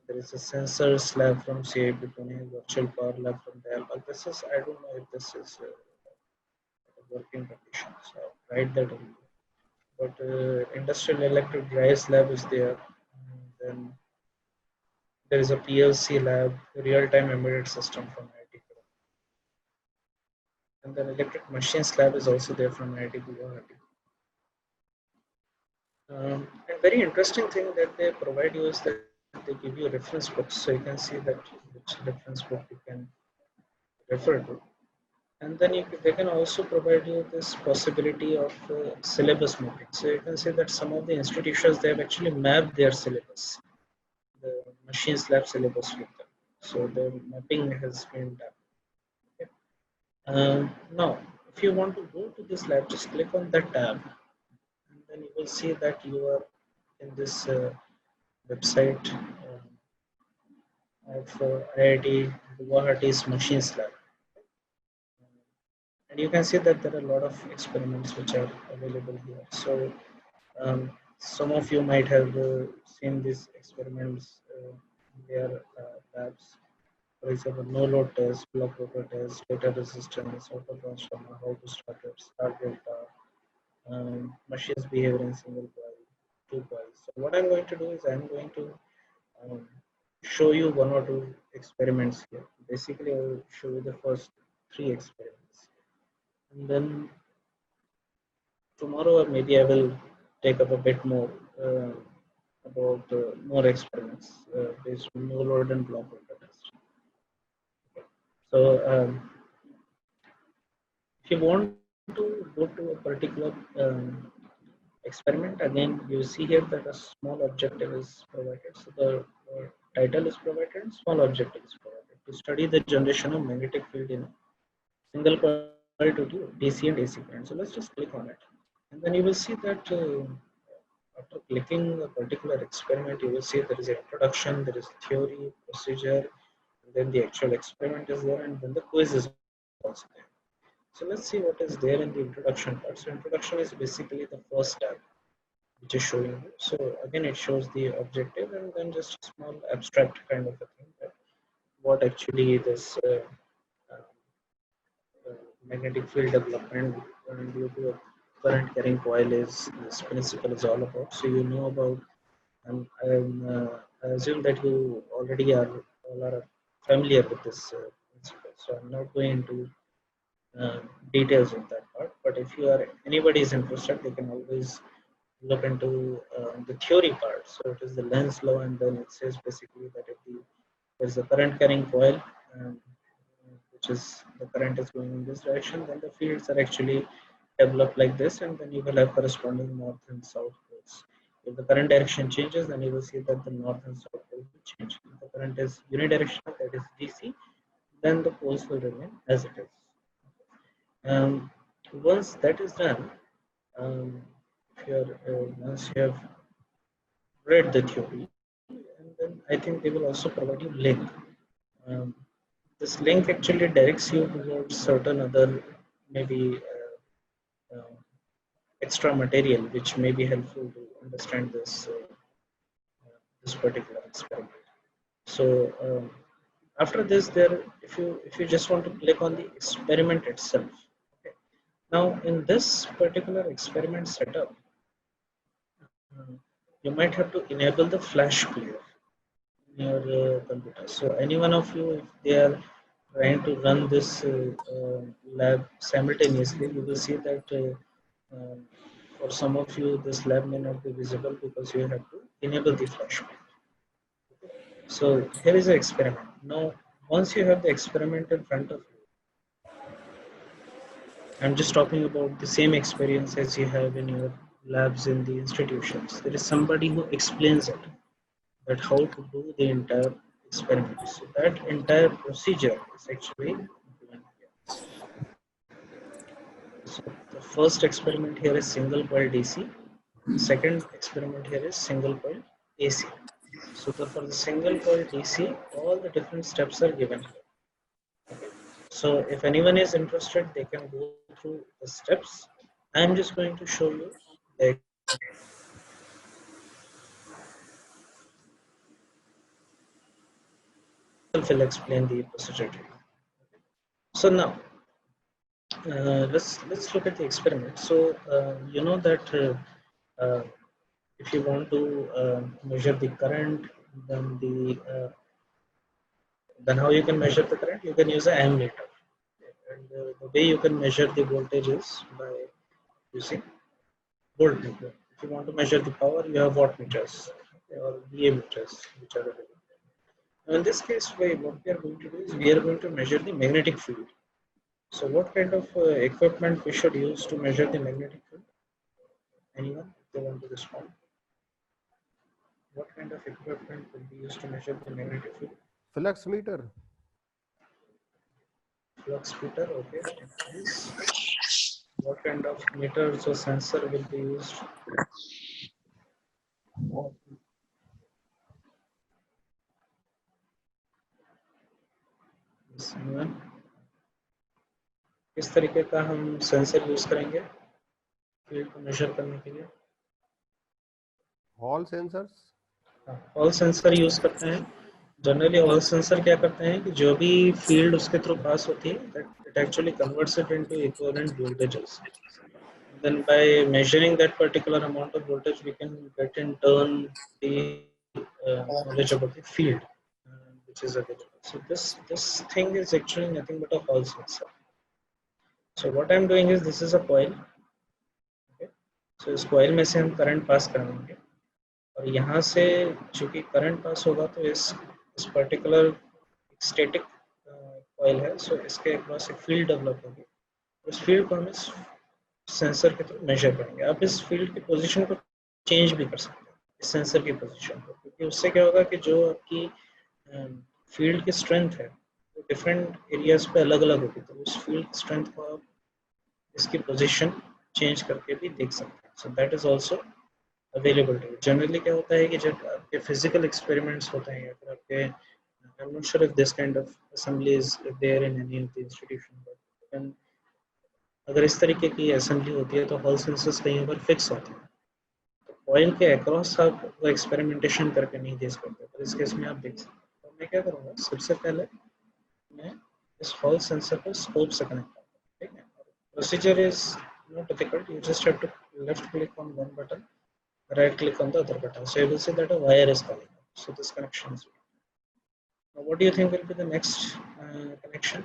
There is a sensors lab from CIP Pune, virtual power lab from Dell. But this is, I don't know if this is working conditions. So I'll write that in. But industrial electric drives lab is there. And then there is a PLC lab, real-time embedded system from IIT. And then electric machines lab is also there from IIT Guwahati. A very interesting thing that they provide you is that they give you reference books, so you can see that which reference book you can refer to. And then they can also provide you this possibility of syllabus mapping. So you can see that some of the institutions, they have actually mapped their syllabus, the machines lab syllabus with them. So the mapping has been done. Okay. Now, if you want to go to this lab, just click on that tab, and then you will see that you are in this website of IIT Guwahati's Machines Lab. And you can see that there are a lot of experiments which are available here. So some of you might have seen these experiments in their labs. For example, no load test, block rotor test, data resistance, auto transformer, how to start delta, machines behavior in single coil, two coils. So what I'm going to do is I'm going to show you one or two experiments here. Basically, I will show you the first 3 experiments. And then tomorrow, maybe I will take up a bit more about more experiments based on no load and block rotor test. Okay. So if you want to go to a particular experiment, again you see here that a small objective is provided. So the title is provided and small objective is provided to study the generation of magnetic field in a single coil to DC and AC current. So let's just click on it, and then you will see that after clicking a particular experiment, you will see there is an introduction, there is theory, procedure, and then the actual experiment is there, and then the quiz is also there. So let's see what is there in the introduction part. So introduction is basically the first tab which is showing you. So again, it shows the objective and then just a small abstract kind of a thing, that what actually this magnetic field development due to a current carrying coil is, this principle is all about. So you know about, I assume that you already are familiar with this principle. So I'm not going into details of that part, but if you are, anybody is interested, they can always look into the theory part. So it is the Lenz law, and then it says basically that if there's a current carrying coil, which is the current is going in this direction, then the fields are actually developed like this, and then you will have corresponding north and south poles. If the current direction changes, then you will see that the north and south poles will change. If the current is unidirectional, that is DC, then the poles will remain as it is. Once that is done, once you have read the theory, and then I think they will also provide you link. This link actually directs you towards certain other maybe extra material which may be helpful to understand this particular experiment. So after this, if you just want to click on the experiment itself. Okay. Now in this particular experiment setup, you might have to enable the flash player in your computer. So any one of you, if they are trying to run this lab simultaneously, you will see that for some of you this lab may not be visible because you have to enable the flash player. So here is the experiment. Now once you have the experiment in front of you, I'm just talking about the same experience as you have in your labs in the institutions. There is somebody who explains it, that how to do the entire experiment. So that entire procedure is actually given here. So the first experiment here is single coil DC. Second experiment here is single coil AC. So for the single coil DC, all the different steps are given here. Okay. So if anyone is interested, they can go through the steps. I'm just going to show you the will explain the procedure to you. So now let's look at the experiment. So you know that if you want to measure the current, then how you can measure the current? You can use an ammeter, and the way you can measure the voltage is by using voltmeter. If you want to measure the power, you have wattmeters or VA meters, which are available. Now in this case, what we are going to do is we are going to measure the magnetic field. So what kind of equipment we should use to measure the magnetic field? Anyone, if they want to respond? What kind of equipment will be used to measure the magnetic field? Flux meter. Flux meter, okay. What kind of meters or sensor will be used? Yes, anyone? किस तरीके का हम sensor use करेंगे field को major करने के लिए? Hall sensors. Hall sensor use करते हैं. जनरली हॉल सेंसर क्या करते हैं कि जो भी फील्ड उसके थ्रू पास होती है, that it actually converts it into equivalent voltages. Then by measuring that particular amount of voltage, we can get in turn the knowledge about the field which is available. So this thing is actually nothing but a Hall sensor. So what I'm doing is, this is a coil. Okay. So इस coil में से हम current pass कराएंगे और यहाँ से चूँकि current pass होगा तो इस particular static coil है, so इसके across एक field develop होगी. उस field को हम इस सेंसर के थ्रू मेजर करेंगे. आप इस फील्ड की पोजीशन को चेंज भी कर सकते हैं इस सेंसर की पोजीशन को, क्योंकि उससे क्या होगा कि जो आपकी फील्ड की स्ट्रेंथ है वो डिफरेंट एरियाज पे अलग अलग होगी, तो उस फील्ड की स्ट्रेंथ को आप इसकी पोजीशन चेंज करके भी देख सकते हैं. So that is also available to you. Generally क्या होता है कि जब आपके फिजिकल एक्सपेरिमेंट्स होते हैं या फिर आपके, I am not sure if this kind of assembly is there in any of the institution, but अगर इस तरीके की असेंबली होती है तो हॉल सेंसर्स कहीं पर फिक्स होते हैं, तो कॉइल के अक्रॉस आप वो एक्सपेरिमेंटेशन करके नहीं दे सकते. तो इस केस में आप देख सकते हैं. तो मैं क्या करूँगा, सबसे पहले मैं इस हॉल सेंसर को स्कोप से कनेक्ट करूँगा. ठीक है. Procedure is not difficult. You just have to left click on one button, right click on the other button. So you will see that a wire is coming up. So this connection is. Now what do you think will be the next connection?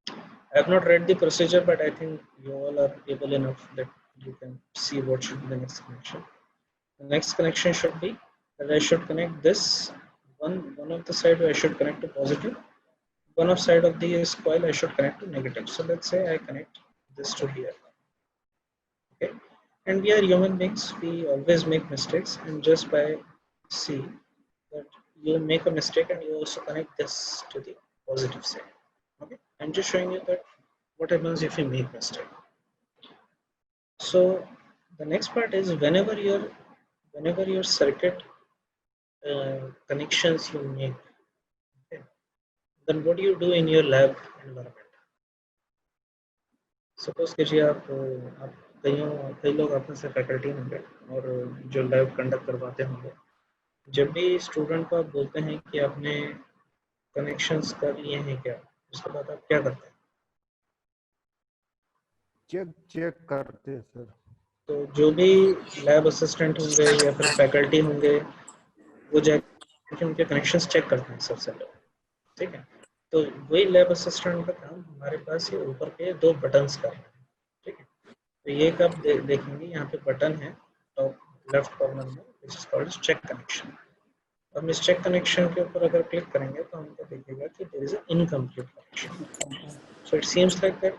I have not read the procedure, but I think you all are able enough that you can see what should be the next connection. The next connection should be that I should connect this one of the side I should connect to positive, one of side of this coil I should connect to negative. So let's say I connect this to here. Okay, and we are human beings, we always make mistakes, and just by see that you make a mistake and you also connect this to the positive side. Okay, I'm just showing you that what happens if you make mistake. So the next part is whenever your circuit connections you make, okay, then what do you do in your lab environment? Suppose कीजिए आप कई लोग आप में से faculty होंगे और जो लैब कंडक्ट करवाते होंगे, जब भी स्टूडेंट को आप बोलते हैं कि आपने कनेक्शंस कर लिए हैं क्या, उसके बाद आप क्या करते हैं? चेक करते हैं सर। तो जो भी लैब असिस्टेंट होंगे या फिर फैकल्टी होंगे, वो जाके उनके कनेक्शंस चेक करते हैं सबसे पहले, ठीक है। तो वही लैब असिस्टेंट का काम हमारे पास ये ऊपर के 2 बटन्स का है, ठीक है। तो ये कब देखेंगे, यहाँ पे बटन है टॉप लेफ्ट कॉर्नर में, which is called check connection. हम इस चेक कनेक्शन के ऊपर अगर क्लिक करेंगे तो हमको दिखेगा कि there is an incomplete connection. So it seems like that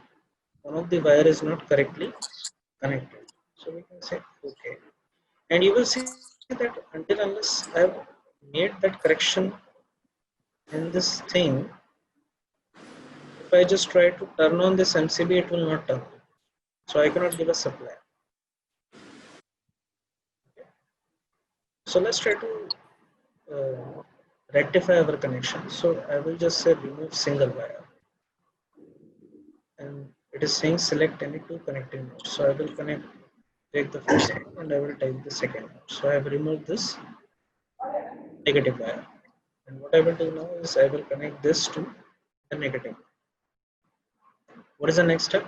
one of the wire is not correctly connected. So we can say okay, and you will see that until unless I have made that correction in this thing, if I just try to turn on this MCB, it will not turn on. So I cannot give a supply. Okay. So let's try to rectify our connection. So I will just say remove single wire, and it is saying select any 2 connecting nodes. So I will take the first node and I will take the second node. So I have removed this negative wire, and what I will do now is I will connect this to the negative. What is the next step?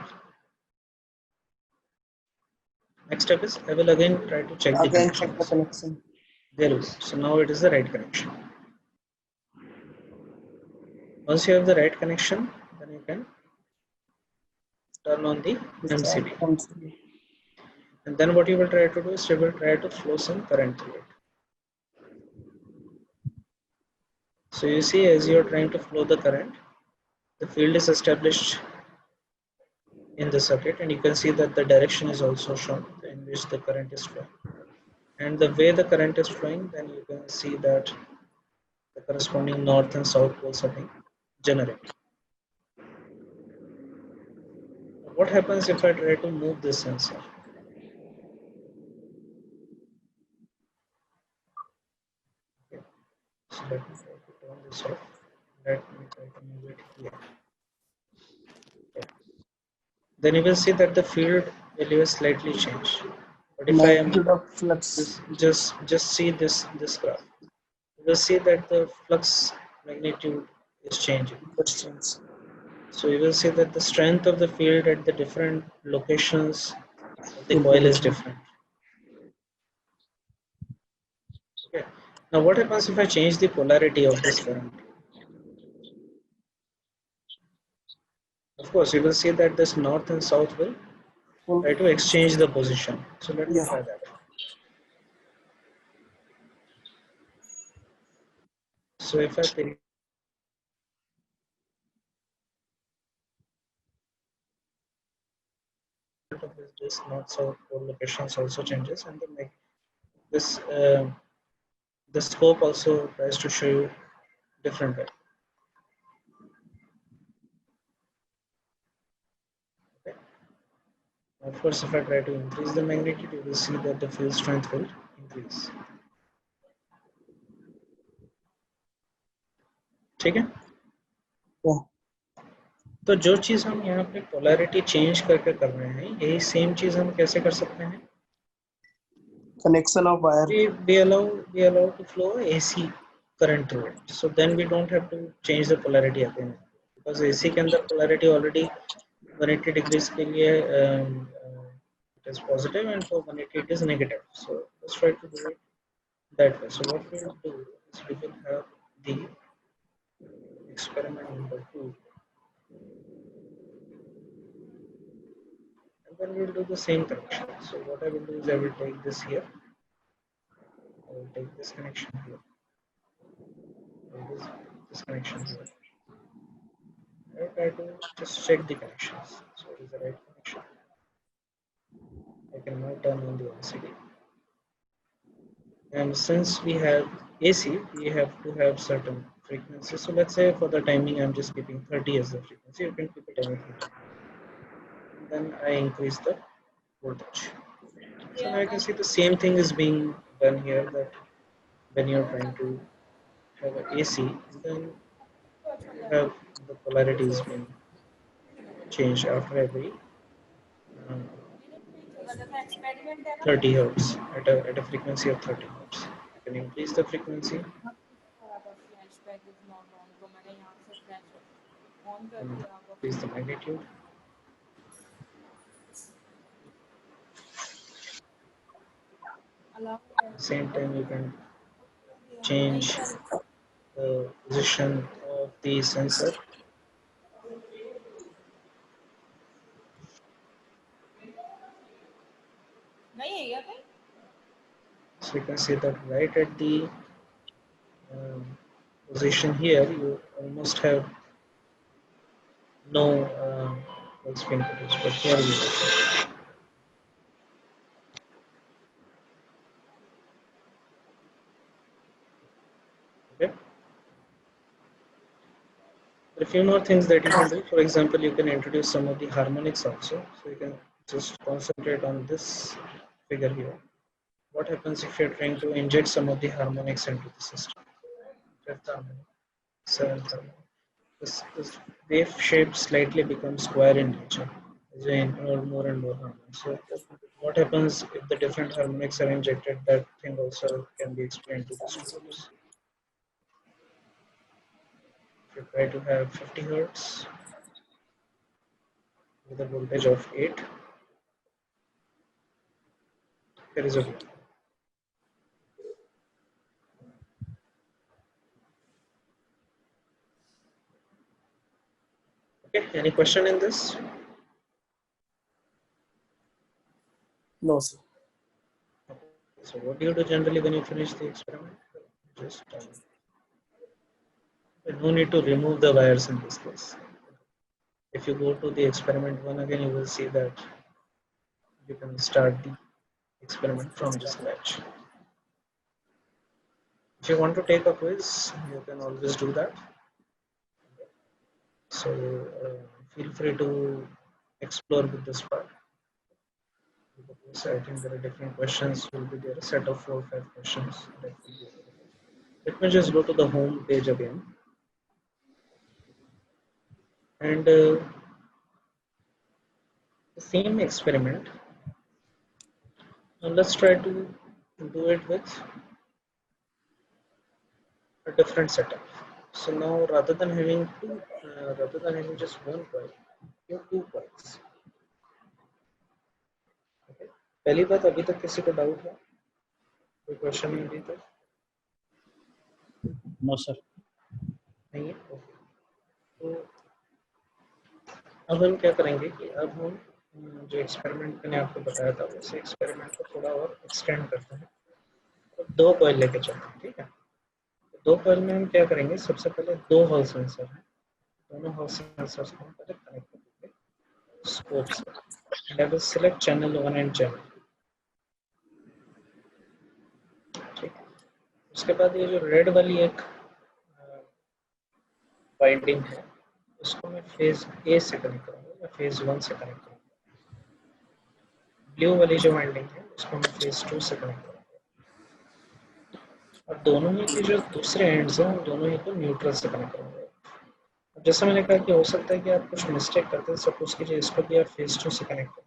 Next step is I will again try to check the connection. There we go. So now it is the right connection. Once you have the right connection, then you can turn on the MCB. And then what you will try to do is you will try to flow some current through it. So you see, as you are trying to flow the current, the field is established in the circuit, and you can see that the direction is also shown in which the current is flowing. And the way the current is flowing, then you can see that the corresponding north and south poles are being generated. What happens if I try to move this sensor? Okay. So let me try to turn this off. Let me try to move it here. Okay. Then you will see that the field value is slightly changed. But if I am just see this graph, you will see that the flux magnitude is changing. So you will see that the strength of the field at the different locations of the coil is different. Okay. Now what happens if I change the polarity of this current? Of course, you will see that this north and south will try to exchange the position. So let me try that. So if I pick of this north south pole locations also changes, and then make this the scope also tries to show you different way. Okay. Of course, if I try to increase the magnitude, you will see that the field strength will increase. ठीक है? तो जो चीज हम यहाँ पे polarity change करके कर रहे हैं, यही सेम चीज हम कैसे कर सकते हैं? Connection of wire. We allow to flow AC current through it. So then we don't have to change the polarity again, because AC के अंदर polarity already 180 degrees के लिए it is positive, and for 180 it is negative. So let's try to do it that way. So what we will do is we will have the experiment number 2. And then we will do the same connection. So what I will do is I will take this here. I will take this connection here. This connection here. I will try to just check the connections. So it is the right connection. I can now turn on the LCD. And since we have AC, we have to have certain frequency. So let's say for the timing, I'm just keeping 30 as the frequency. You can keep it anything. And then I increase the voltage. So now you can see the same thing is being done here, that when you're trying to have an AC, then you have the polarities being changed after every 30 hertz at a frequency of 30 hertz. You can increase the frequency. Increase the magnitude. At the same time, you can change the position of the sensor. So you can see that right at the position here, you almost have no pulse spin produced, but here we go. Okay. There are a few more things that you can do. For example, you can introduce some of the harmonics also. So you can just concentrate on this figure here. What happens if you're trying to inject some of the harmonics into the system? Fifth harmonic, seventh harmonic. This wave shape slightly becomes square in nature as you include more and more harmonics. So what happens if the different harmonics are injected? That thing also can be explained to the students. If you try to have 50 hertz with a voltage of 8, there is a wave. Okay, any question in this? No, sir. So what do you do generally when you finish the experiment? Just no need to remove the wires in this case. If you go to the experiment 1 again, you will see that you can start the experiment from the scratch. If you want to take a quiz, you can always do that. So feel free to explore with this part. So I think there are different questions. Will be there a set of 4 or 5 questions. That will be available. Let me just go to the home page again. And the same experiment. Now let's try to do it with a different setup. So now rather than having just one coil, you have 2 coils. Okay. पहली बात अभी तक किसी को doubt है? कोई question नहीं अभी तक? No, sir. नहीं है? तो अब हम क्या करेंगे कि अब हम जो एक्सपेरिमेंट मैंने आपको बताया था उस एक्सपेरिमेंट को थोड़ा और एक्सटेंड करते हैं और 2 कॉइल लेके चलते हैं, ठीक है? 2 कॉइल में हम क्या करेंगे? सबसे पहले 2 हॉल सेंसर हैं, दोनों हॉल सेंसर्स को हम पहले कनेक्ट करेंगे स्कोप से and I will select channel 1 and channel 2. ठीक है? उसके बाद ये जो रेड वाली एक वाइंडिंग है उसको मैं फेज ए से कनेक्ट करूँगा या फेज 1 से कनेक्ट करूँगा. ब्लू वाली जो वाइंडिंग है उसको मैं फेज 2 से कनेक्ट करूँगा और दोनों ही के जो दूसरे एंड्स हैं उन दोनों ही को न्यूट्रल से कनेक्ट करूँगा. अब जैसा मैंने कहा कि हो सकता है कि आप कुछ मिस्टेक करते हैं, सपोज कीजिए इसको भी आप फेज 2 से कनेक्ट करें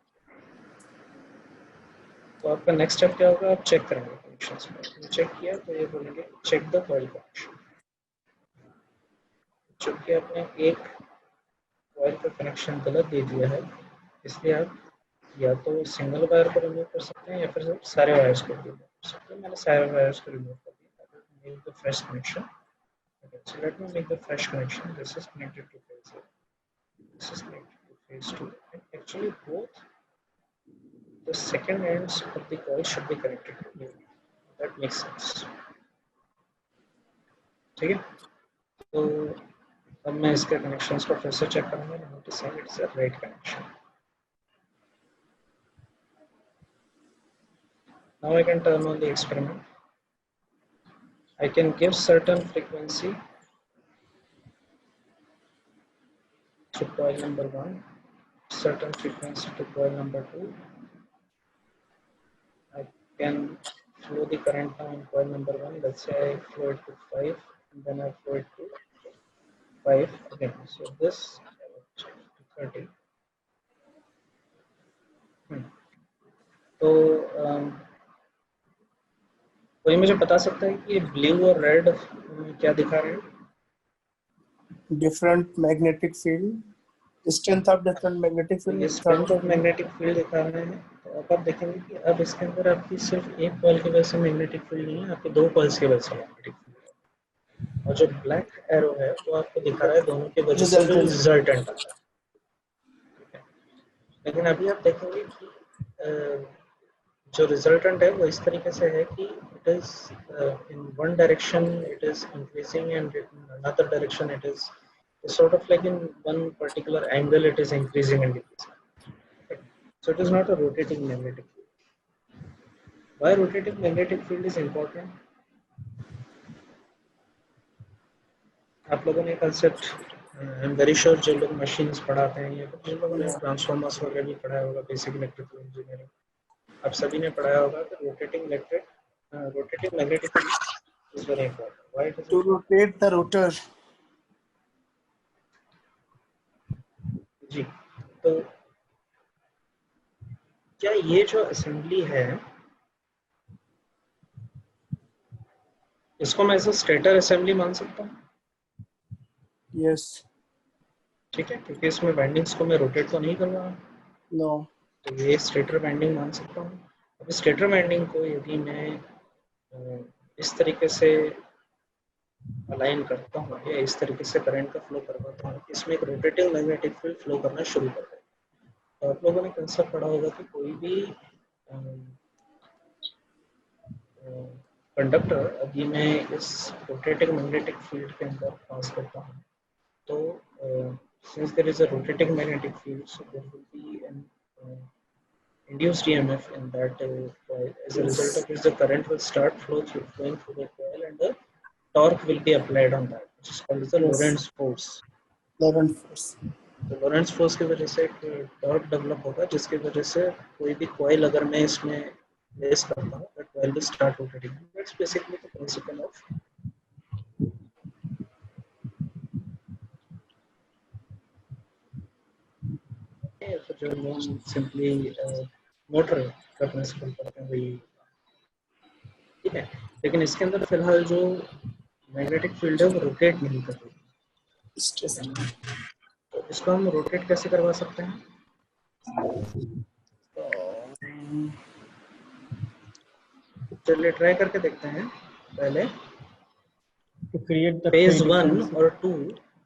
तो आपका नेक्स्ट स्टेप क्या होगा? आप चेक करेंगे कनेक्शंस में. चेक किया तो ये बोलेंगे चेक द कॉइल कनेक्शन. चूंकि आपने एक कॉइल का कनेक्शन गलत दे दिया है इसलिए आप या तो सिंगल वायर को रिमूव कर सकते हैं या फिर सारे वायर्स को रिमूव कर सकते हैं. मैंने सारे वायर्स को रिमूव कर दिया. Make the fresh connection. Okay, so let me make the fresh connection. This is connected to phase A. This is connected to phase 2. And actually both the second ends of the coil should be connected to neutral. That makes sense. ठीक है? तो अब मैं इसके connections को फिर से check करूँगा. Notice that it's a right connection. Now I can turn on the experiment. I can give certain frequency to coil number 1, certain frequency to coil number 2. I can flow the current now in coil number 1. Let's say I flow it to 5 and then I flow it to 5 again. So this to 30. तो कोई मुझे बता सकता है कि ये blue और red क्या दिखा रहे हैं? Different magnetic field, strength of different magnetic तो field. ये स्ट्रेंथ ऑफ मैग्नेटिक फील्ड दिखा रहे हैं। तो अब आप देखेंगे कि अब इसके अंदर आपकी सिर्फ एक कॉइल की वजह से मैग्नेटिक फील्ड नहीं है, आपके दो कॉइल्स की वजह से मैग्नेटिक फील्ड है। और जो ब्लैक एरो है वो आपको दिखा रहा है दोनों की वजह से जो रिजल्टेंट आता है। लेकिन अभी आप देखेंगे कि जो रिजल्टेंट है वो इस तरीके से है कि it is in one direction it is increasing and in another direction it is sort of like in one particular angle it is increasing and decreasing. Okay. So it is not a rotating magnetic field. Why rotating magnetic field is important? आप लोगों ने concept I am very sure जो लोग machines पढ़ाते हैं या जिन लोगों ने ट्रांसफॉर्मर्स वगैरह भी पढ़ाया होगा, बेसिक इलेक्ट्रिकल इंजीनियरिंग, आप सभी ने पढ़ाया होगा कि rotating magnetic field is very important. Why it is To rotate the rotor. जी. तो क्या ये जो असेंबली है इसको मैं ऐसा स्टेटर असेंबली मान सकता हूँ? Yes. ठीक है, क्योंकि इसमें वाइंडिंग्स को मैं रोटेट तो नहीं कर रहा हूँ. No. तो ये स्टेटर वाइंडिंग मान सकता हूँ. अब स्टेटर वाइंडिंग को यदि मैं इस तरीके से अलाइन करता हूँ या इस तरीके से करंट का फ्लो करवाता हूँ, इसमें एक रोटेटिंग मैग्नेटिक फील्ड फ्लो करना शुरू कर देगा. तो आप लोगों ने कंसेप्ट पढ़ा होगा कि कोई भी कंडक्टर अभी मैं इस रोटेटिंग मैग्नेटिक फील्ड के अंदर पास करता हूँ, तो since there is a rotating magnetic field, so there will be an induced EMF in that coil. As a result of which the current will start flowing through the coil, and the torque will be applied on that, which is called as the Lorentz force. Lorentz force. तो Lorentz force की वजह से एक torque develop होगा, जिसकी वजह से कोई भी coil अगर मैं इसमें प्लेस करता हूँ, that coil will start rotating. That's basically the principle of जो हम सिंपली मोटर का प्रिंसिपल करते हैं वही. ठीक है, लेकिन इसके अंदर फिलहाल जो मैग्नेटिक फील्ड है वो रोटेट नहीं कर रही. तो इसको हम रोटेट कैसे करवा सकते हैं? चलिए ट्राई करके देखते हैं. पहले To create the फेज 1 और 2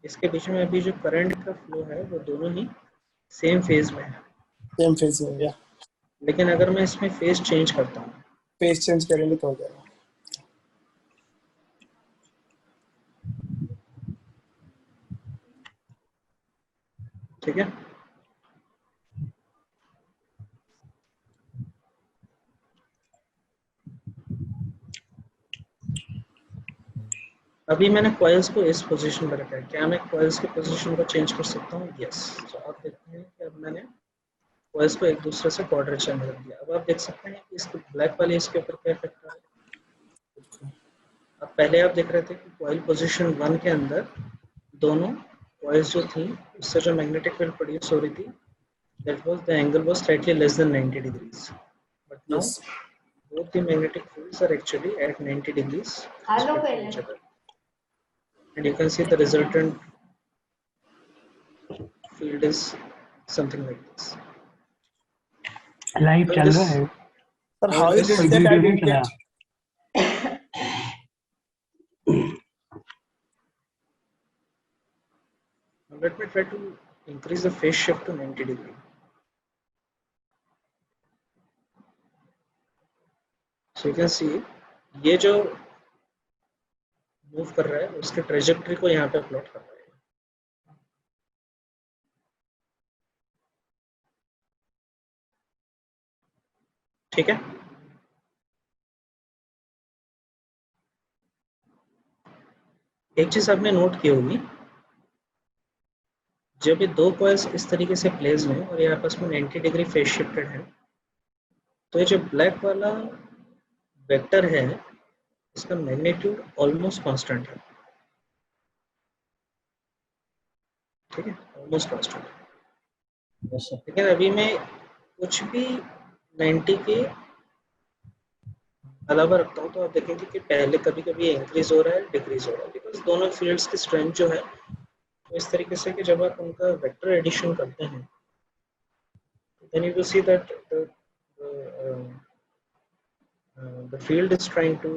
इसके बीच में अभी जो करंट का फ्लो है वो दोनों ही सेम फेज में है. same phase में, yeah. लेकिन अगर मैं इसमें फेज चेंज करता हूँ, Phase change करेंगे तो हो जाएगा. ठीक है, अभी मैंने कॉइल्स को इस पोजीशन पर रखा है. क्या मैं कॉइल्स की पोजीशन को चेंज कर सकता हूँ? यस. तो आप देखते हैं कि अब मैंने कॉइल्स को एक दूसरे से क्वाड्रेचर में रख दिया. अब आप देख सकते हैं कि इसको ब्लैक वाले इसके ऊपर क्या इफेक्ट आ रहा है. अब पहले आप देख रहे थे कि कॉइल पोजीशन 1 के अंदर दोनों कॉइल्स जो थी उससे जो मैग्नेटिक फील्ड प्रोड्यूस हो रही थी, that was the angle was slightly less than 90 degrees. But now both the magnetic fields are actually at 90 degrees respect to each other. And you can see the resultant field is something like this. Live चल रहा है. Sir, how you did that? I didn't get. Now let me try to increase the phase shift to 90 degree. So you can see ये जो move कर रहा है उसके trajectory को यहाँ पे प्लॉट कर रहा है. ठीक है, एक चीज आपने नोट की होगी, जब ये दो कॉइल्स इस तरीके से प्लेस हैं और ये आपस में 90 डिग्री फेज शिफ्टेड है, तो ये जो ब्लैक वाला वेक्टर है इसका मैग्नीट्यूड ऑलमोस्ट कांस्टेंट है. ठीक है, ऑलमोस्ट कांस्टेंट. लेकिन अभी मैं कुछ भी 90 के अलावा रखता हूँ तो आप देखेंगे कि पहले कभी कभी इंक्रीज हो रहा है, डिक्रीज हो रहा है, बिकॉज दोनों फील्ड्स की स्ट्रेंथ जो है तो इस तरीके से कि जब आप उनका वेक्टर एडिशन करते हैं then you will see that the field is trying to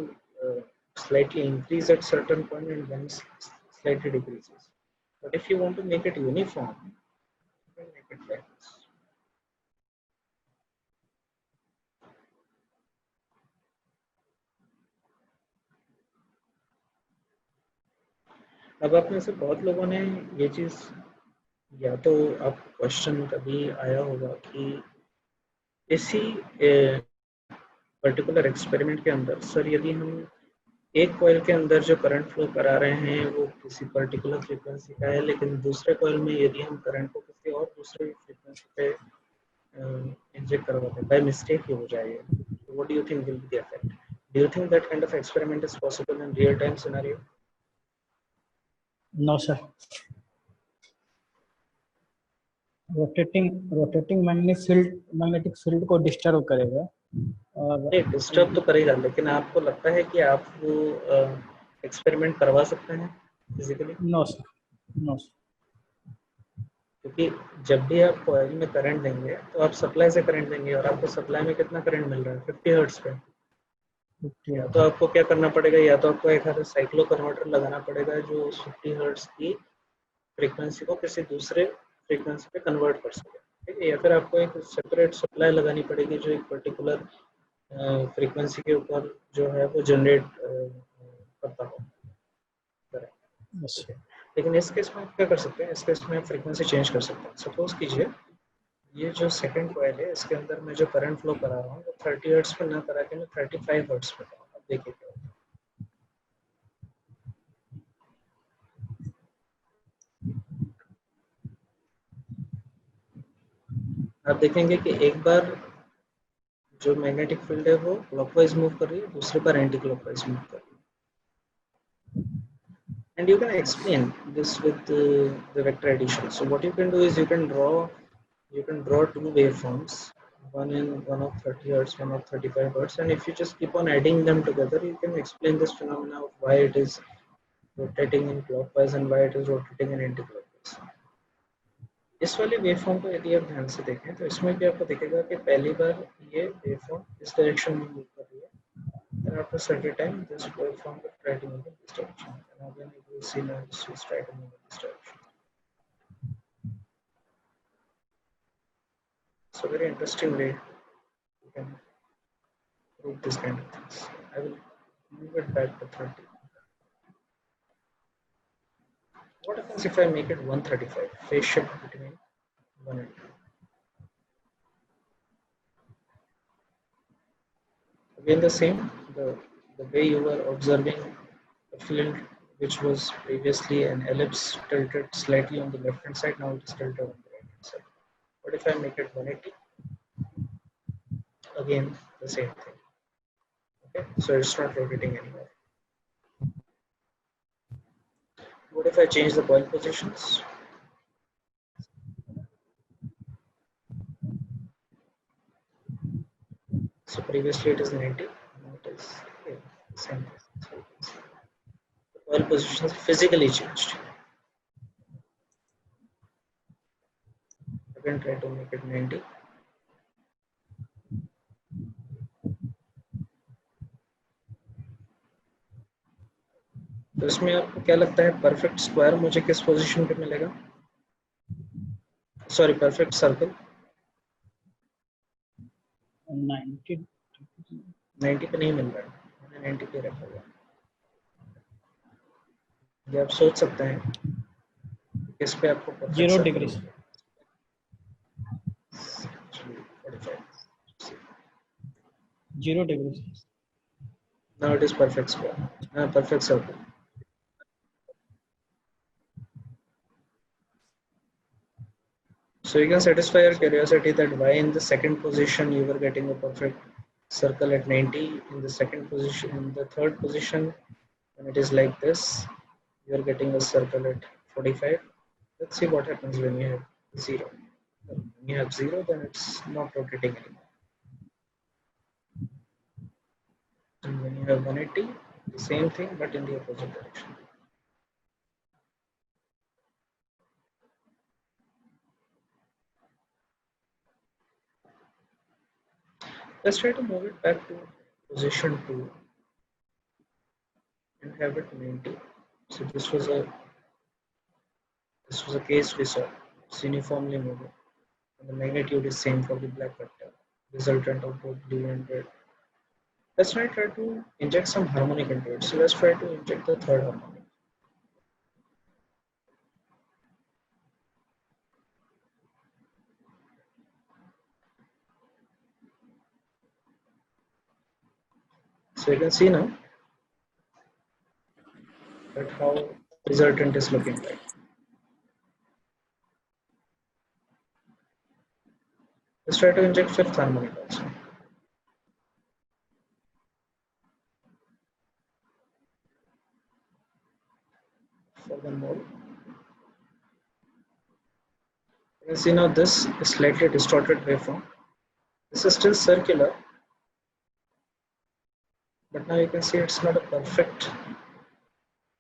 slightly increase at certain point and then slightly decreases. But if you want to make it uniform, you can make it like this. अब आप में से बहुत लोगों ने ये चीज़, या तो आपको क्वेश्चन कभी आया होगा कि इसी पर्टिकुलर एक्सपेरिमेंट के अंदर सर यदि हम एक कॉइल के अंदर जो करंट फ्लो करा रहे हैं वो किसी पर्टिकुलर फ्रीक्वेंसी का है, लेकिन दूसरे कॉइल में यदि हम करंट को किसी और दूसरे फ्रीक्वेंसी पे इंजेक्ट करवाते हैं बाय मिस्टेक ही हो जाएगा, तो what do you think will be the effect? Do you think that kind of experiment is possible in real time scenario? No, sir. Rotating magnetic field को डिस्टर्ब करेगा और नहीं, डिस्टर्ब तो करेगा, लेकिन आपको लगता है कि आप वो एक्सपेरिमेंट करवा सकते हैं physically? No sir, no sir. क्योंकि जब भी आप कॉइल में करंट देंगे तो आप सप्लाई से करंट देंगे और आपको सप्लाई में कितना करंट मिल रहा है? 50 हर्ट्ज पे। या तो आपको क्या करना पड़ेगा, या तो आपको एक साइक्लो कन्वर्टर लगाना पड़ेगा जो उस 50 हर्ट्ज की फ्रीक्वेंसी को किसी दूसरे फ्रीक्वेंसी पे कन्वर्ट कर सके, ठीक है? या फिर आपको एक सेपरेट सप्लाई लगानी पड़ेगी जो एक पर्टिकुलर फ्रीक्वेंसी के ऊपर जो है वो जनरेट करता हो। लेकिन इस केस में आप क्या कर सकते हैं, इस केस में आप फ्रीक्वेंसी चेंज कर सकते हैं। सपोज कीजिए ये जो सेकंड कॉइल है इसके अंदर मैं जो करंट फ्लो करा रहा हूँ वो 30 हर्ट्ज पे ना करा के मैं 35 हर्ट्ज पे करूँ। अब देखिए क्या होता है। आप देखेंगे कि एक बार जो मैग्नेटिक फील्ड है वो क्लॉकवाइज मूव कर रही है, दूसरी बार एंटी क्लॉकवाइज मूव कर रही है। And you can explain this with the vector addition. So what you can do is you can draw two waveforms, one of 30 hertz, one of 35 hertz, and if you just keep on adding them together, you can explain this phenomena of why it is rotating in clockwise and why it is rotating in anti-clockwise. इस वाले waveform को यदि आप ध्यान से देखें तो इसमें भी आपको दिखेगा कि पहली बार ये वेवफॉर्म इस डायरेक्शन में मूव कर रही है, and after certain time this waveform will try to move in this direction, and again you will see now this will try to move in this direction. So very interesting way you can prove this kind of things. I will move it back to 30. What happens if I make it 135? Phase shift between 1 and 2. Again the same, the way you were observing the field which was previously an ellipse tilted slightly on the left hand side, now it is tilted on the right hand side. What if I make it 180? Again the same thing. Okay, so it's not rotating anymore. What if I change the coil positions? So previously it is 90, now it is the same. So the coil positions physically changed. Again try to make it 90. तो इसमें आपको क्या लगता है perfect square मुझे किस position पे मिलेगा? सॉरी, परफेक्ट सर्कल 90 पे नहीं मिल रहा है, मैंने 90 पे रखा हुआ है। ये आप सोच सकते हैं किस पे आपको 0 degree 0 degree. Now it is perfect square, perfect circle. So you can satisfy your curiosity that why in the second position you were getting a perfect circle at 90, in the second position, in the third position when it is like this, you are getting a circle at 45. Let's see what happens when you have 0. When you have 0, then it's not rotating anymore. And when you have 180, the same thing but in the opposite direction. Let's try to move it back to position 2 and have it 90. So this was a case we saw. It's uniformly moving. And the magnitude is same for the black vector, resultant of both blue and red. Let's try to inject some harmonic into it. So let's try to inject the third harmonic. So you can see now that how resultant is looking like. Let's try to inject fifth harmonic also. For one more. You can see now this is slightly distorted waveform. This is still circular, but now you can see it's not a perfect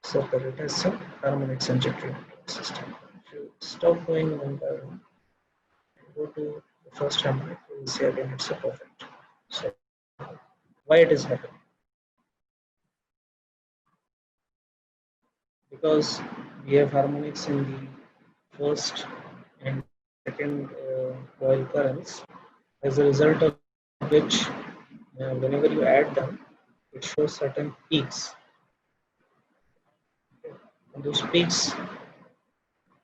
circle. It has some harmonics injected into the system. If you stop going one by one and go to the first harmonic, you will see again it's a perfect. So why it is happening? Because we have harmonics in the first and second coil currents, as a result of which whenever you add them, it shows certain peaks. And those peaks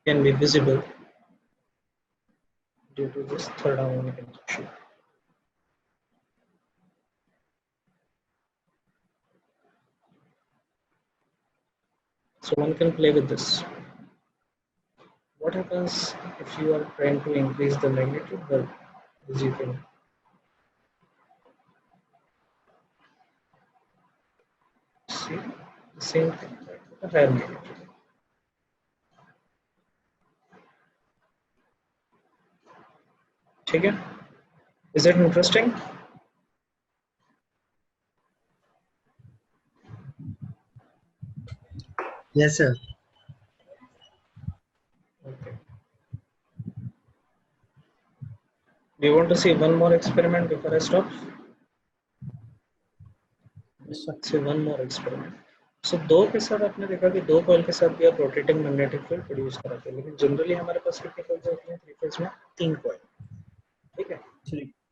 can be visible due to this third harmonic injection. So one can play with this. What happens if you are trying to increase the magnitude? Well, as you can see, the same thing, but with a higher magnitude. Okay? Is it interesting? Yes, sir. Okay. Do you want to see one more experiment before I stop? Yes, sir. See one more experiment. So दो के साथ आपने देखा कि दो coil के साथ भी आप रोटेटिंग मैग्नेटिक फील्ड प्रोड्यूस कराते हैं, लेकिन जनरली हमारे पास कितने कॉइल्स होती हैं थ्री फेज में? तीन कॉइल. ठीक है,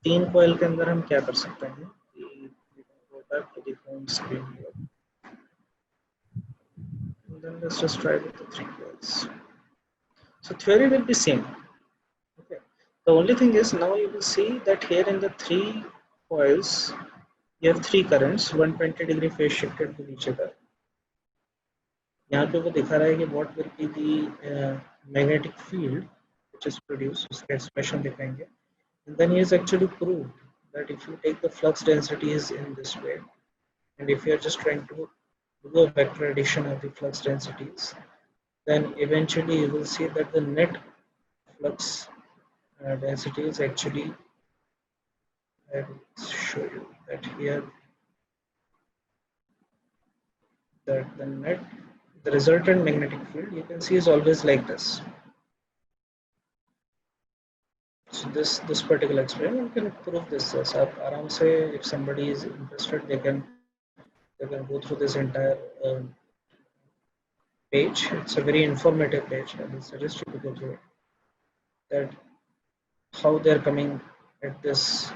तीन कॉइल के अंदर हम क्या कर सकते हैं? Go back to the home screen here. And then let's just try with the three coils. So theory will be same. Okay. The only thing is now you will see that here in the three coils you have three currents 120 degree phase shifted to each other. यहाँ पे वो दिखा रहा है कि what will be the magnetic field which is produced, उसका expression दिखाएंगे. And then he has actually proved that if you take the flux densities in this way, and if you are just trying to do a vector addition of the flux densities, then eventually you will see that the net flux density is actually, I will show you that here, that the resultant magnetic field you can see is always like this. So this particular experiment can prove this. Aram se, if somebody is interested, they can go through this entire page. It's a very informative page. I will suggest you to go through it. That how they're coming at this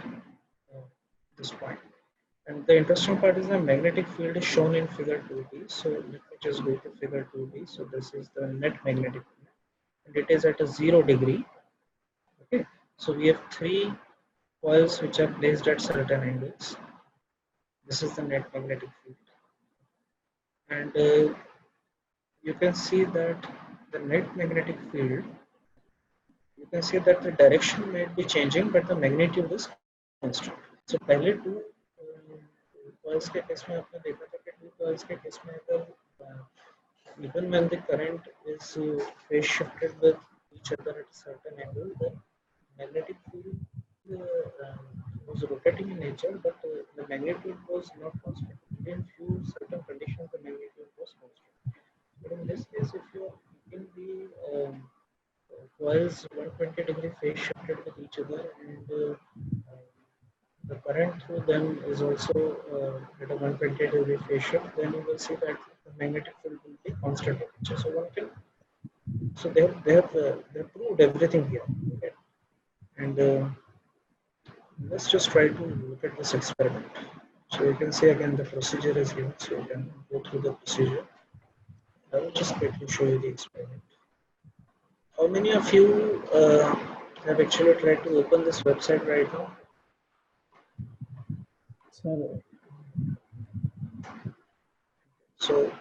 point. And the interesting part is the magnetic field is shown in figure 2b. So let me just go to figure 2b. So this is the net magnetic field, and it is at a 0 degree. Okay. So we have three coils which are placed at certain angles. This is the net magnetic field, and you can see that the net magnetic field, you can see that the direction might be changing, but the magnitude is constant. So पहले two coils के case में आपने देखा था कि two coils के case में अगर even when the current is phase shifted with each other at a certain angle, the magnetic field was rotating in nature, but the magnitude was not constant. in few certain conditions the magnitude was constant. But in this case, if you are keeping the coils 120-degree phase shifted with each other, and the current through them is also at a 120-degree phase shift, then you will see that the magnetic field will be constant temperature. So one can, so they have proved everything here. Okay? And let's just try to look at this experiment. So you can see again the procedure is given, so you can go through the procedure. I will just quickly show you the experiment. How many of you have actually tried to open this website right now? Sir, So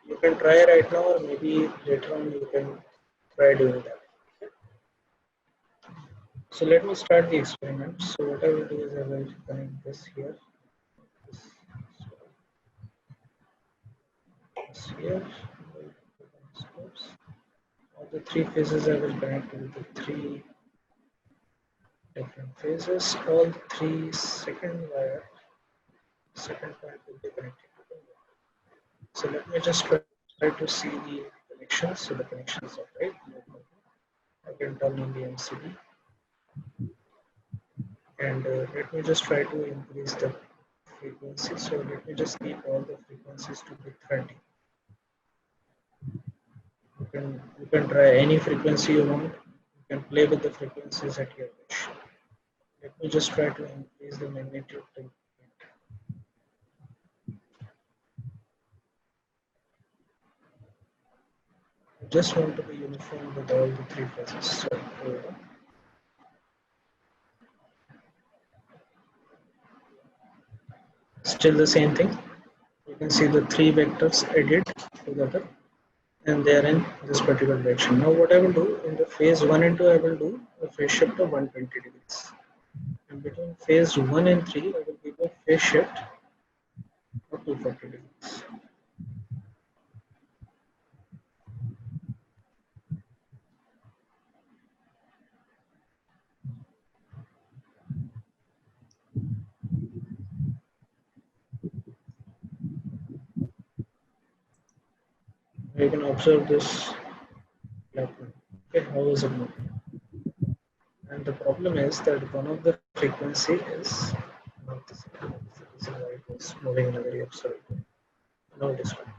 you can try right now, or maybe later on you can try doing that. So let me start the experiment. So what I will do is I will connect this here, this here. All the three phases I will connect with the three different phases. All three second wire, second point will be connected to the wire. So let me just try to see the connections. So the connections are right. I can turn on the MCB, and let me just try to increase the frequency. So let me just keep all the frequencies to be 30. You can try any frequency you want. You can play with the frequencies at your wish. Let me just try to increase the magnitude to 8. I just want to be uniform with all the three phases. So still the same thing. You can see the three vectors added together, and they are in this particular direction. Now what I will do in the phase 1 and 2, I will do a phase shift of 120 degrees. And between phase 1 and 3, I will give a phase shift of 240 degrees. You can observe this pattern. Okay, how is it moving? And the problem is that one of the frequency is not the same. This is why it was moving in a very absurd way. Now it is fine.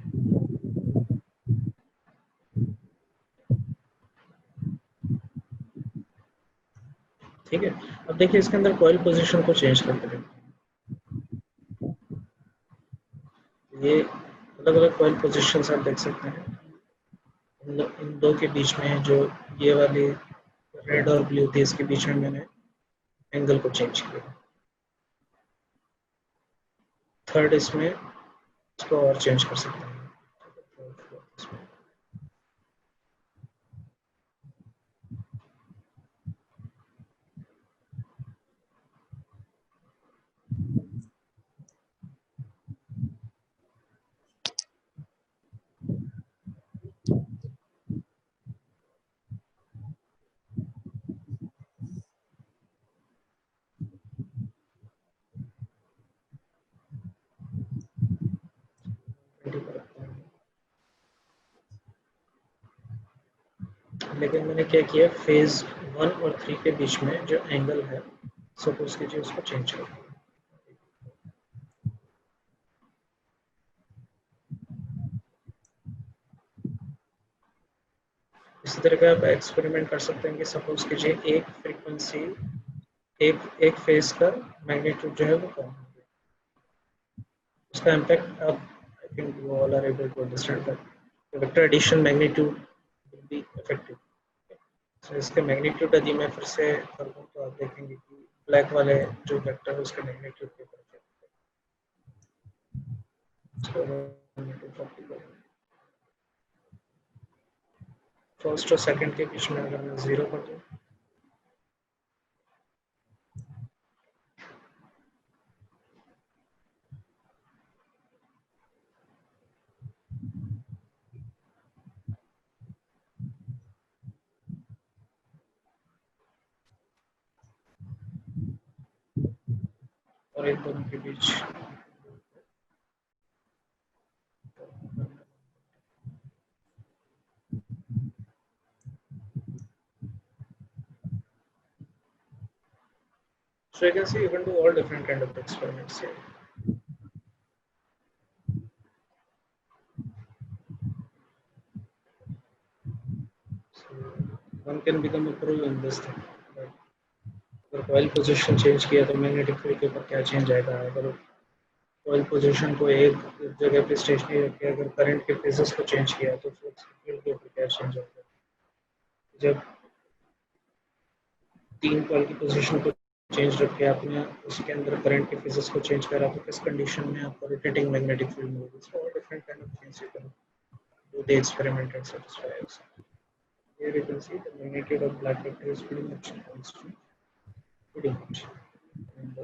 ठीक है, अब देखिए इसके अंदर coil position को change करके देखते हैं। ये अलग अलग कॉइल पोजीशंस आप देख सकते हैं। इन दो के बीच में जो ये वाली रेड और ब्लू थी, इसके बीच में मैंने एंगल को चेंज किया। थर्ड इसमें इसको और चेंज कर सकते हैं। लेकिन मैंने क्या किया, फेज 1 और 3 के बीच में जो एंगल है, सपोज कीजिए उसको चेंज कर दिया। इसी तरह का आप एक्सपेरिमेंट कर सकते हैं कि सपोज कीजिए एक फ्रीक्वेंसी एक फेज का मैग्नीट्यूड जो है वो कम हो गया, उसका इम्पैक्ट अब I think you all are able to understand that vector addition magnitude will be effective. So इसके मैग्नीट्यूड यदि मैं फिर से कर दूं तो आप देखेंगे कि ब्लैक वाले जो वेक्टर है उसके मैग्नीट्यूड के ऊपर फर्स्ट और सेकंड के बीच में अगर मैं 0 कर दूं, और इन दोनों के बीच So you can see you can do all different kind of experiments here. So one can become a pro in this thing. अगर coil position change किया तो magnetic field के ऊपर क्या change आएगा? अगर coil position को एक जगह पे स्टेशनरी रख के अगर current के phases को change किया तो flux field के ऊपर क्या change आएगा? जब तीन coil की position को change रख के आपने उसके अंदर current के phases को change करा तो किस condition में आपको rotating magnetic field मिलेगी? So all different kind of things you can do the experiment and satisfy yourself. Here you can see the magnitude of black vector is pretty much constant. Pretty much. And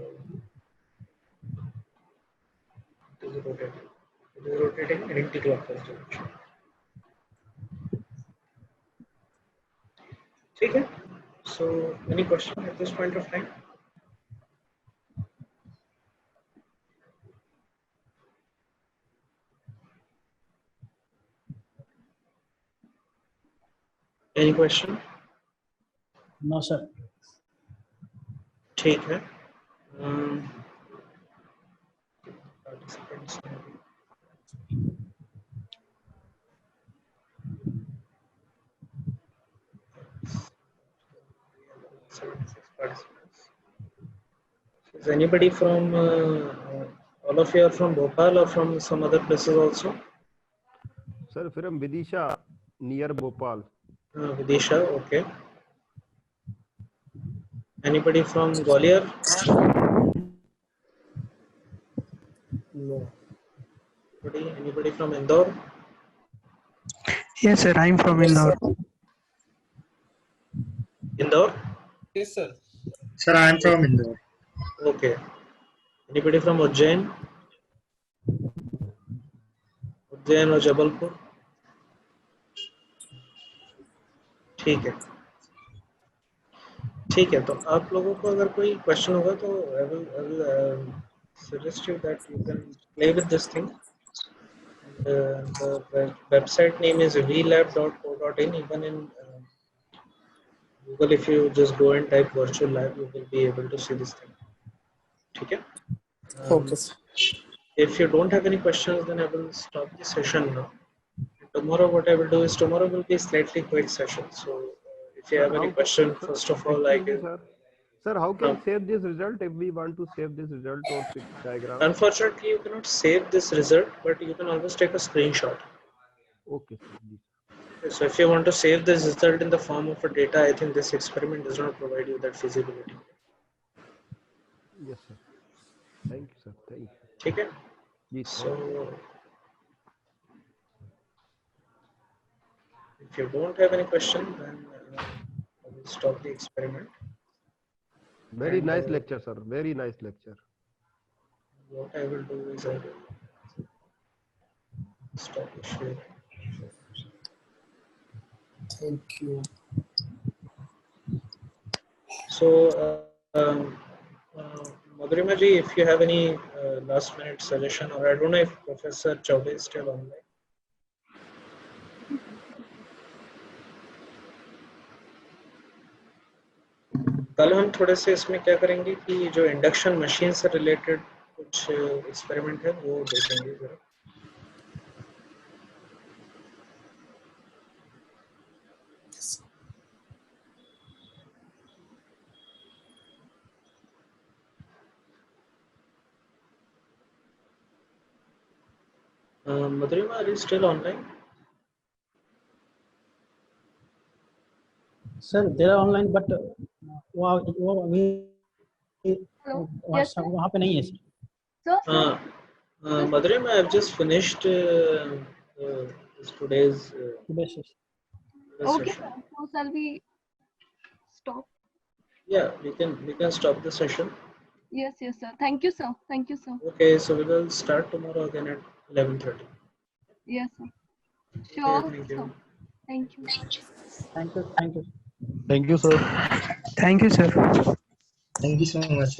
it is rotating. It is rotating in anti-clockwise direction. Okay. So, any question at this point of time? Any question? No, sir. ठीक है. Participants. Is anybody from all of you are from Bhopal or from some other places also? Sir, from Vidisha, near Bhopal. Vidisha, okay. Anybody from Gwalior? No. Anybody from Indore? Yes, sir. I'm from Indore. Indore? Yes, sir. Sir, I'm from Indore. Okay. Anybody from Ujjain? Ujjain or Jabalpur? ठीक है. ठीक है, तो आप लोगों को अगर कोई क्वेश्चन होगा तो I will suggest you that you can play with this thing. The website name is vlab.co.in. Even in Google, if you just go and type virtual lab, you will be able to see this thing. Okay? Okay. If you don't have any questions, then I will stop the session now. Tomorrow, what I will do is tomorrow will be a slightly quick session. So, if you have any question, first of all, I can. Sir, how can save this result if we want to save this result or diagram? Unfortunately, you cannot save this result, but you can always take a screenshot. Okay. So if you want to save this result in the form of a data, I think this experiment does not provide you that feasibility. Yes, sir. Thank you, sir. Thank you. Okay. Yes, so if you don't have any question, then I will stop the experiment. Very nice lecture, sir. Very nice lecture. What I will do is I will stop the share. Thank you. So, Madhurima ji, if you have any last minute suggestion, or I don't know if Professor Chaudhary is still online. कल हम थोड़े से इसमें क्या करेंगे कि जो induction machine से रिलेटेड कुछ एक्सपेरिमेंट है वो देखेंगे जरा. Madhurima, are you still online? Sir, they are online, but वहाँ पे नहीं है sir. Madhurima, I've just finished today's Okay, sir. So shall we stop? Yeah, we can stop the session. Yes, sir. Thank you, sir. Thank you, sir. Okay, so we will start tomorrow again at 11:30. Yes, sir. Sure. Okay, thank you. Thank you. Thank you. Thank you, sir. Thank you, sir. Thank you so much.